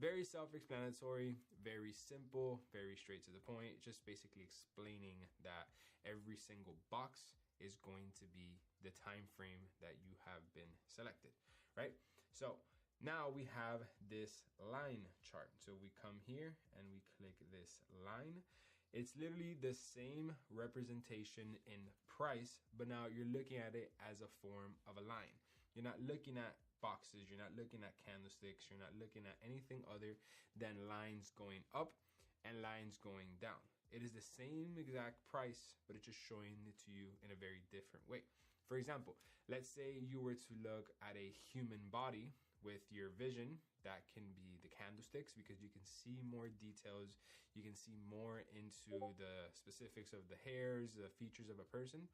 Very self-explanatory, very simple, very straight to the point. Just basically explaining that every single box is going to be the time frame that you have been selected, right? So now we have this line chart. So we come here and we click this line. It's literally the same representation in price, but now you're looking at it as a form of a line. You're not looking at boxes, you're not looking at candlesticks, you're not looking at anything other than lines going up and lines going down. It is the same exact price, but it's just showing it to you in a very different way. For example, let's say you were to look at a human body with your vision. That can be the candlesticks, because you can see more details. You can see more into the specifics of the hairs, the features of a person.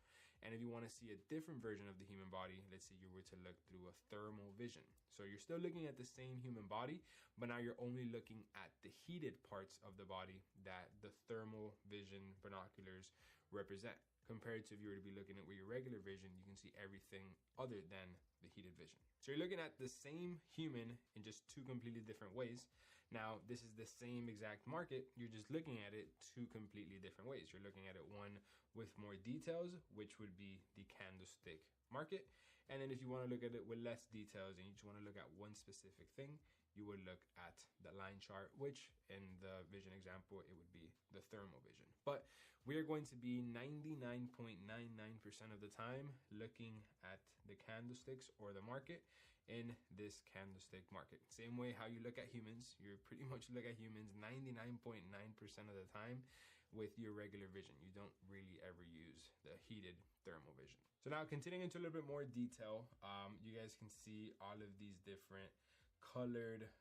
And if you want to see a different version of the human body, let's say you were to look through a thermal vision. So you're still looking at the same human body, but now you're only looking at the heated parts of the body that the thermal vision binoculars represent. Compared to if you were to be looking at with your regular vision, you can see everything other than the heated vision. So you're looking at the same human in just two completely different ways. Now, this is the same exact market. You're just looking at it two completely different ways. You're looking at it one with more details, which would be the candlestick market. And then if you want to look at it with less details and you just want to look at one specific thing, you would look at the line chart, which in the vision example, it would be the thermal vision. But we are going to be 99.99% of the time looking at the candlesticks or the market in this candlestick market. Same way how you look at humans, you pretty much look at humans 99.9% of the time with your regular vision. You don't really ever use the heated thermal vision. So now continuing into a little bit more detail, you guys can see all of these different colored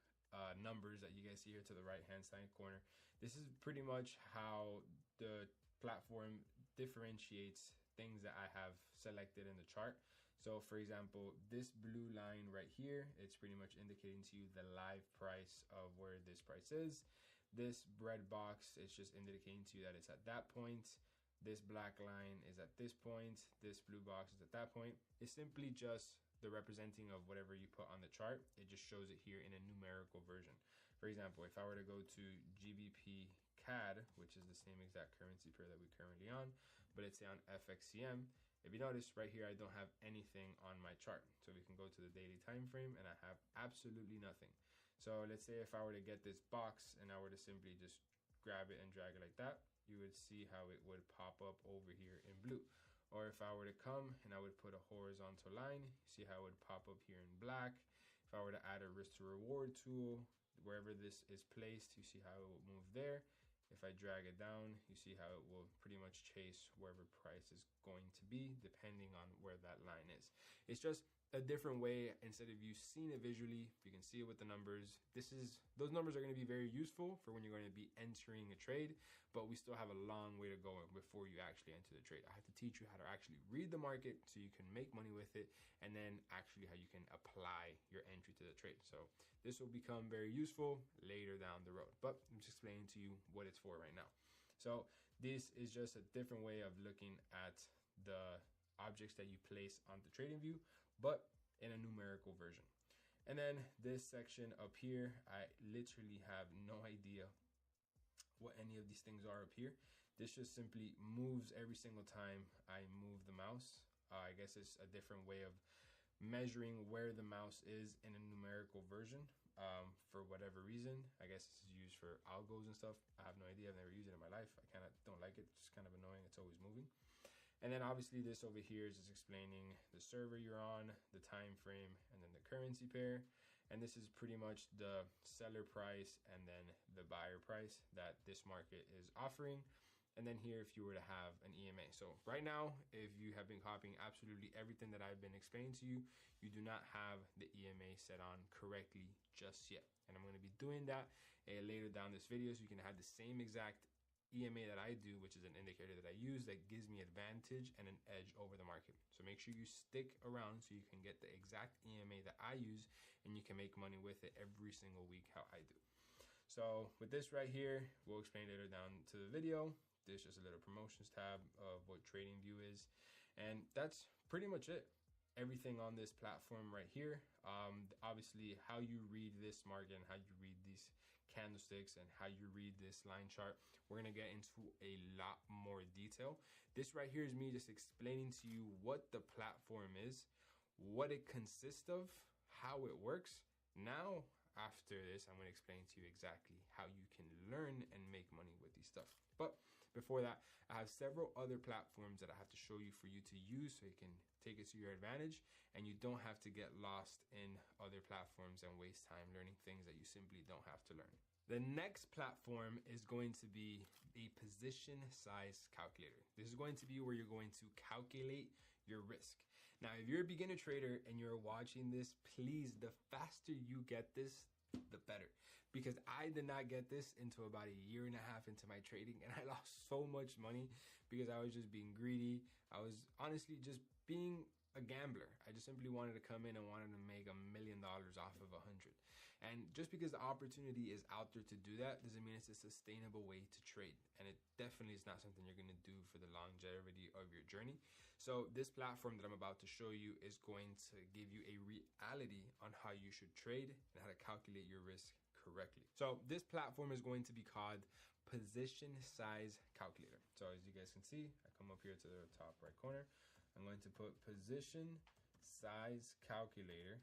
numbers that you guys see here to the right hand side corner. This is pretty much how the platform differentiates things that I have selected in the chart. So for example, this blue line right here, it's pretty much indicating to you the live price of where this price is. This red box is just indicating to you that it's at that point. This black line is at this point. This blue box is at that point. It's simply just the representing of whatever you put on the chart. It just shows it here in a numerical version. For example, if I were to go to GBP CAD, which is the same exact currency pair that we're currently on, but it's on FXCM, if you notice right here, I don't have anything on my chart. So we can go to the daily time frame and I have absolutely nothing. So let's say if I were to get this box and I were to simply just grab it and drag it like that, you would see how it would pop up over here in blue. Or if I were to come and I would put a horizontal line, see how it would pop up here in black. If I were to add a risk to reward tool, wherever this is placed, you see how it will move there. If I drag it down, you see how it will pretty much chase wherever price is going to be, depending on where that line is. It's just a different way. Instead of you seeing it visually, you can see it with the numbers. Those numbers are going to be very useful for when you're going to be entering a trade, but we still have a long way to go before you actually enter the trade. I have to teach you how to actually read the market so you can make money with it, and then actually how you can apply your entry to the trade. So this will become very useful later down the road, but I'm just explaining to you what it's for right now. So this is just a different way of looking at the objects that you place on the TradingView, but in a numerical version. And then this section up here, I literally have no idea what any of these things are up here. This just simply moves every single time I move the mouse. I guess it's a different way of measuring where the mouse is in a numerical version. For whatever reason, I guess this is used for algos and stuff. I have no idea. I've never used it in my life. I kind of don't like it. It's just kind of annoying. It's always moving. And then obviously this over here is just explaining the server you're on, the time frame, and then the currency pair. And this is pretty much the seller price and then the buyer price that this market is offering. And then here, if you were to have an EMA. So right now, if you have been copying absolutely everything that I've been explaining to you, you do not have the EMA set on correctly just yet. And I'm going to be doing that later down this video, so you can have the same exact EMA that I do, which is an indicator that I use that gives me advantage and an edge over the market. So make sure you stick around so you can get the exact EMA that I use, and you can make money with it every single week how I do. So with this right here, we'll explain later down to the video. There's just a little promotions tab of what TradingView is. And that's pretty much it. Everything on this platform right here. Obviously, how you read this market and how you read these candlesticks and how you read this line chart, we're going to get into a lot more detail. This right here is me just explaining to you what the platform is, what it consists of, how it works. Now, after this, I'm going to explain to you exactly how you can learn and make money with these stuff. But before that, I have several other platforms that I have to show you for you to use so you can take it to your advantage and you don't have to get lost in other platforms and waste time learning things that you simply don't have to learn. The next platform is going to be a position size calculator. This is going to be where you're going to calculate your risk. Now, if you're a beginner trader and you're watching this, please, the faster you get this, the better. Because I did not get this until about a year and a half into my trading, and I lost so much money because I was just being greedy. I was honestly just being a gambler. I just simply wanted to come in and wanted to make $1 million off of 100. And just because the opportunity is out there to do that doesn't mean it's a sustainable way to trade. And it definitely is not something you're going to do for the longevity of your journey. So this platform that I'm about to show you is going to give you a reality on how you should trade and how to calculate your risk correctly. So this platform is going to be called Position Size Calculator. So as you guys can see, I come up here to the top right corner. I'm going to put Position Size Calculator.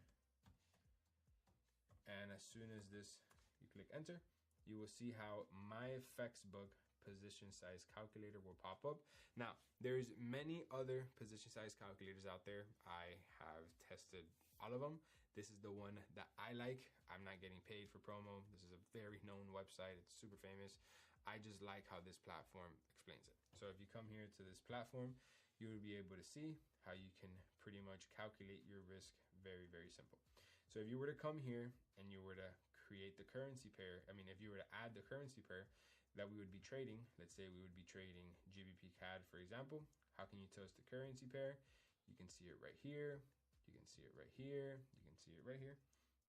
And as soon as this, you click enter, you will see how MyFXBook Position Size Calculator will pop up. Now, there's many other position size calculators out there. I have tested all of them. This is the one that I like. I'm not getting paid for promo. This is a very known website. It's super famous. I just like how this platform explains it. So if you come here to this platform, you will be able to see how you can pretty much calculate your risk very, very simple. So if you were to come here and you were to create the currency pair, if you were to add the currency pair that we would be trading, let's say we would be trading GBP CAD, for example, how can you tell us the currency pair? You can see it right here. You can see it right here. You can see it right here.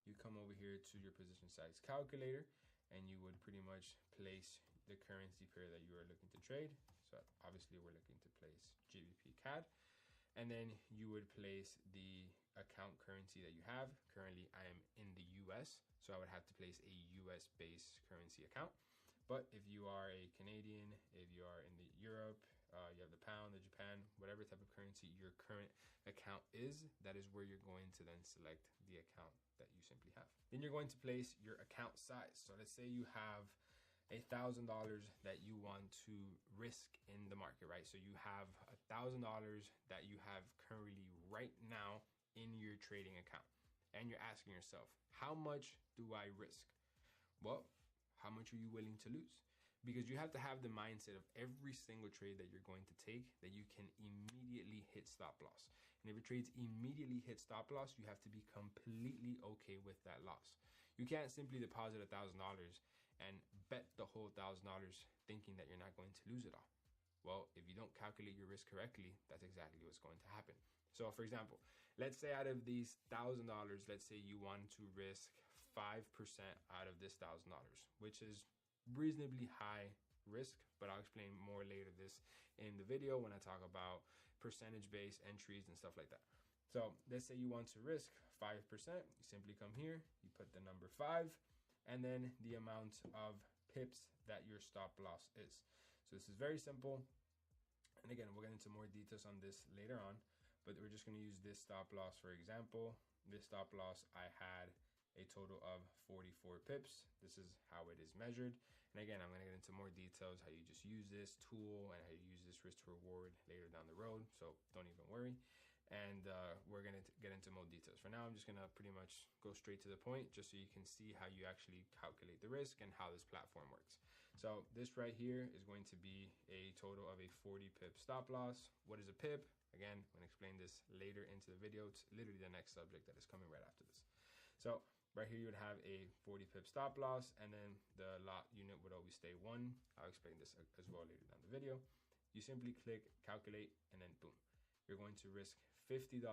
You come over here to your position size calculator and you would pretty much place the currency pair that you are looking to trade. So obviously we're looking to place GBP CAD. And then you would place the account currency that you have. Currently, I am in the US, so I would have to place a US-based currency account. But if you are a Canadian, if you are in the Europe, you have the pound, the Japan, whatever type of currency your current account is, that is where you're going to then select the account that you simply have. Then you're going to place your account size. So let's say you have $1,000 that you want to risk in the market, right? So you have $1,000 that you have currently right now in your trading account. And you're asking yourself, how much do I risk? Well, how much are you willing to lose? Because you have to have the mindset of every single trade that you're going to take that you can immediately hit stop loss. And if your trades immediately hit stop loss, you have to be completely okay with that loss. You can't simply deposit $1,000 and bet the whole $1,000 thinking that you're not going to lose it all. Well, if you don't calculate your risk correctly, that's exactly what's going to happen. So for example, let's say out of these $1,000, let's say you want to risk 5% out of this $1,000, which is reasonably high risk, but I'll explain more later this in the video when I talk about % percentage-based entries and stuff like that. So let's say you want to risk 5%. You simply come here, you put the number 5, and then the amount of pips that your stop loss is. So this is very simple. And again, we'll get into more details on this later on, but we're just going to use this stop loss for example. This stop loss, I had a total of 44 pips. This is how it is measured. And again, I'm going to get into more details, how you just use this tool and how you use this risk to reward later down the road. So don't even worry. And we're going to get into more details. For now, I'm just going to pretty much go straight to the point just so you can see how you actually calculate the risk and how this platform works. So this right here is going to be a total of a 40 pip stop loss. What is a pip? Again, I'm going to explain this later into the video. It's literally the next subject that is coming right after this. So right here, you would have a 40 pip stop loss, and then the lot unit would always stay 1. I'll explain this as well later down the video. You simply click calculate, and then boom. You're going to risk $50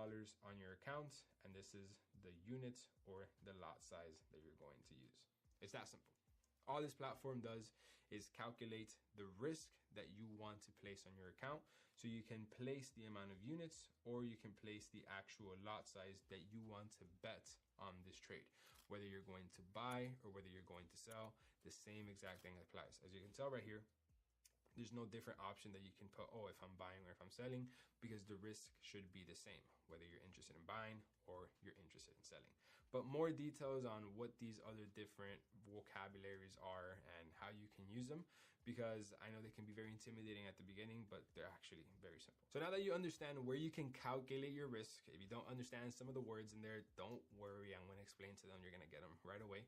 on your account, and this is the unit or the lot size that you're going to use. It's that simple. All this platform does is calculate the risk that you want to place on your account. So you can place the amount of units, or you can place the actual lot size that you want to bet on this trade. Whether you're going to buy or whether you're going to sell, the same exact thing applies. As you can tell right here, there's no different option that you can put, oh, if I'm buying or if I'm selling, because the risk should be the same, whether you're interested in buying or you're interested in selling. But more details on what these other different vocabularies are and how you can use them, because I know they can be very intimidating at the beginning, but they're actually very simple. So now that you understand where you can calculate your risk, if you don't understand some of the words in there, don't worry, I'm going to explain to them. You're going to get them right away.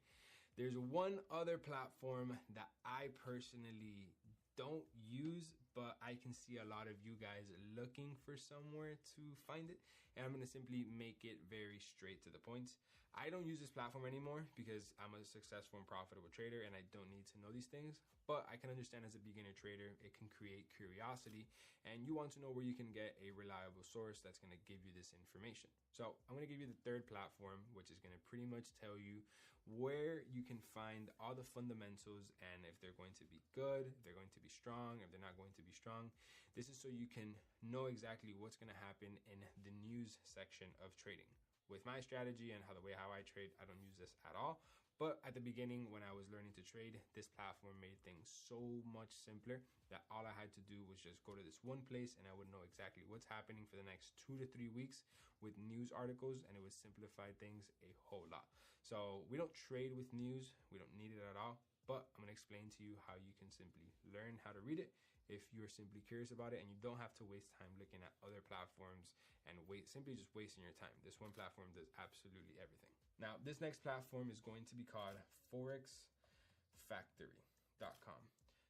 There's one other platform that I personally don't use, but I can see a lot of you guys looking for somewhere to find it, and I'm going to simply make it very straight to the point. I don't use this platform anymore because I'm a successful and profitable trader and I don't need to know these things, but I can understand as a beginner trader, it can create curiosity and you want to know where you can get a reliable source that's going to give you this information. So I'm going to give you the third platform, which is going to pretty much tell you where you can find all the fundamentals and if they're going to be good, if they're going to be strong, if they're not going to be strong. This is so you can know exactly what's going to happen in the news section of trading. With my strategy and how I trade, I don't use this at all. But at the beginning, when I was learning to trade, this platform made things so much simpler that all I had to do was just go to this one place and I would know exactly what's happening for the next 2 to 3 weeks with news articles, and it would simplify things a whole lot. So we don't trade with news. We don't need it at all. But I'm going to explain to you how you can simply learn how to read it if you're simply curious about it, and you don't have to waste time looking at other platforms and simply just wasting your time. This one platform does absolutely everything. Now, this next platform is going to be called forexfactory.com.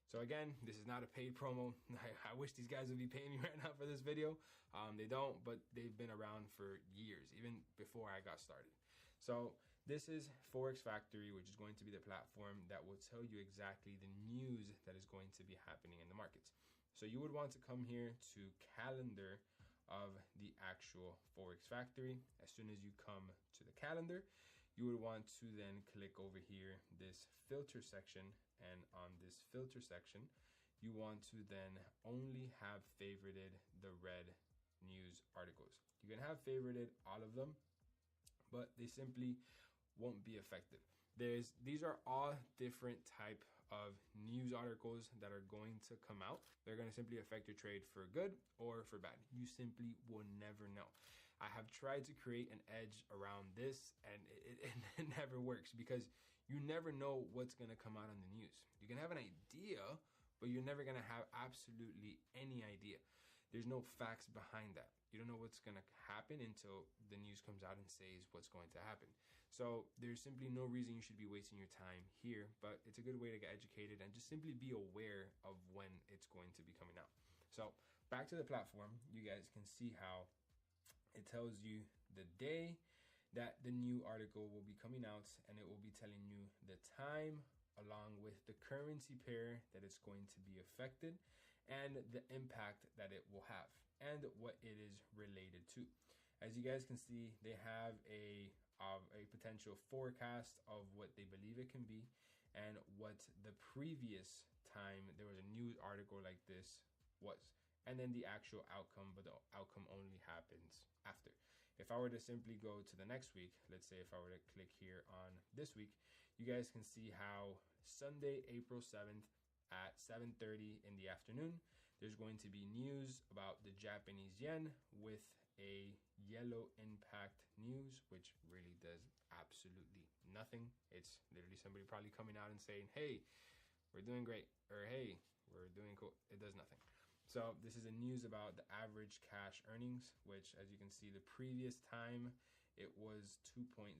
So again, this is not a paid promo. I wish these guys would be paying me right now for this video. They don't, but they've been around for years, even before I got started. So this is Forex Factory, which is going to be the platform that will tell you exactly the news that is going to be happening in the markets. So you would want to come here to calendar of the actual Forex Factory. As soon as you come to the calendar, you would want to then click over here, this filter section. And on this filter section, you want to then only have favorited the red news articles. You can have favorited all of them, but they simply won't be effective. These are all different type of news articles that are going to come out. They're going to simply affect your trade for good or for bad. You simply will never know. I have tried to create an edge around this, and it never works because you never know what's going to come out on the news. You can have an idea, but you're never going to have absolutely any idea. There's no facts behind that. You don't know what's going to happen until the news comes out and says what's going to happen. So there's simply no reason you should be wasting your time here, but it's a good way to get educated and just simply be aware of when it's going to be coming out. So back to the platform, you guys can see how it tells you the day that the new article will be coming out, and it will be telling you the time along with the currency pair that it's going to be affected and the impact that it will have and what it is related to. As you guys can see, they have a potential forecast of what they believe it can be and what the previous time there was a news article like this was. and then the actual outcome, but the outcome only happens after. If I were to simply go to the next week, let's say if I were to click here on this week, you guys can see how Sunday, April 7th at 7:30 in the afternoon, there's going to be news about the Japanese yen with a yellow impact news, which really does absolutely nothing. It's literally somebody probably coming out and saying, hey, we're doing great, or hey, we're doing cool. It does nothing. So this is a news about the average cash earnings, which as you can see, the previous time it was 2.0%.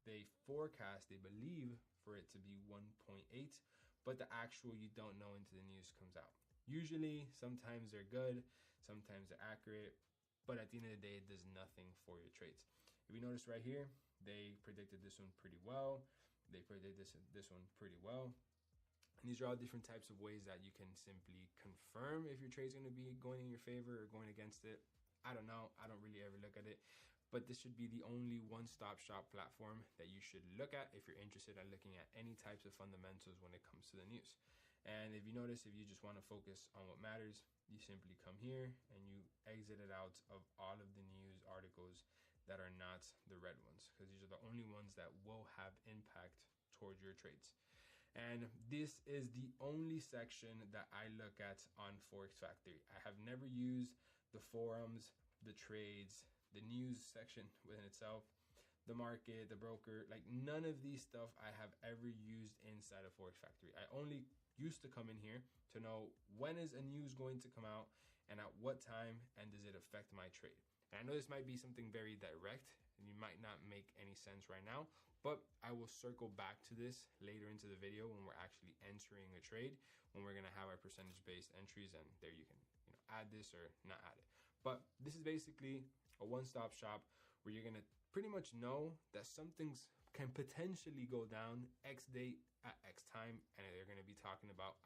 They forecast, they believe for it to be 1.8, but the actual you don't know until the news comes out. Usually, sometimes they're good, sometimes they're accurate, but at the end of the day, it does nothing for your trades. If you notice right here, they predicted this one pretty well. They predicted this one pretty well. And these are all different types of ways that you can simply confirm if your trade's going to be going in your favor or going against it. I don't know. I don't really ever look at it. But this should be the only one-stop shop platform that you should look at if you're interested in looking at any types of fundamentals when it comes to the news. And if you notice, if you just want to focus on what matters, you simply come here and you exit it out of all of the news articles that are not the red ones, because these are the only ones that will have impact towards your trades. And this is the only section that I look at on Forex Factory. I have never used the forums, the trades, the news section within itself, the market, the broker. Like none of these stuff I have ever used inside of Forex Factory. I only used to come in here to know when is a news going to come out and at what time, and does it affect my trade. And I know this might be something very direct and you might not make any sense right now, but I will circle back to this later into the video when we're actually entering a trade, when we're going to have our percentage-based entries, and there you can add this or not add it. But this is basically a one-stop shop where you're going to pretty much know that some things can potentially go down X date at X time, and they're going to be talking about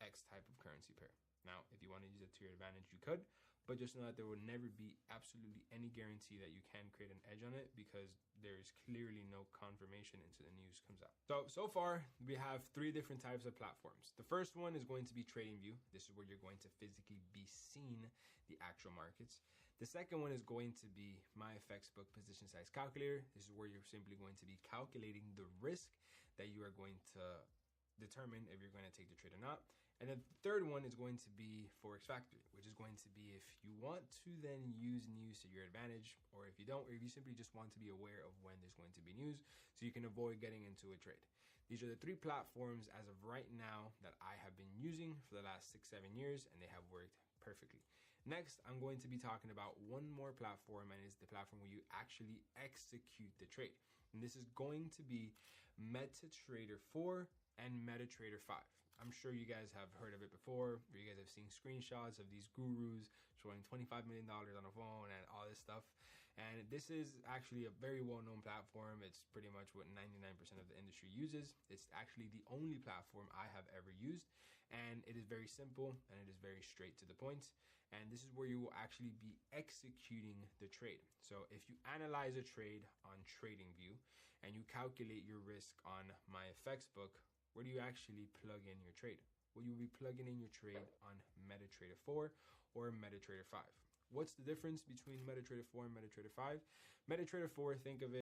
X type of currency pair. Now, if you want to use it to your advantage, you could, but just know that there will never be absolutely any guarantee that you can create an edge on it, because there is clearly no confirmation until the news comes out. So far, we have 3 different types of platforms. The first one is going to be TradingView. This is where you're going to physically be seeing the actual markets. The second one is going to be MyFXBook Position Size Calculator. This is where you're simply going to be calculating the risk that you are going to determine if you're going to take the trade or not. And then the third one is going to be Forex Factory, which is going to be if you want to then use news to your advantage, or if you don't, or if you simply just want to be aware of when there's going to be news so you can avoid getting into a trade. These are the 3 platforms as of right now that I have been using for the last 6-7 years, and they have worked perfectly. Next, I'm going to be talking about one more platform, and it's the platform where you actually execute the trade. And this is going to be MetaTrader 4 and MetaTrader 5. I'm sure you guys have heard of it before, or you guys have seen screenshots of these gurus showing $25 million on a phone and all this stuff. And this is actually a very well-known platform. It's pretty much what 99% of the industry uses. It's actually the only platform I have ever used, and it is very simple and it is very straight to the point. And this is where you will actually be executing the trade. So if you analyze a trade on TradingView and you calculate your risk on MyFXBook, where do you actually plug in your trade? Well, you'll be plugging in your trade on MetaTrader 4 or MetaTrader 5. What's the difference between MetaTrader 4 and MetaTrader 5? MetaTrader 4, think of it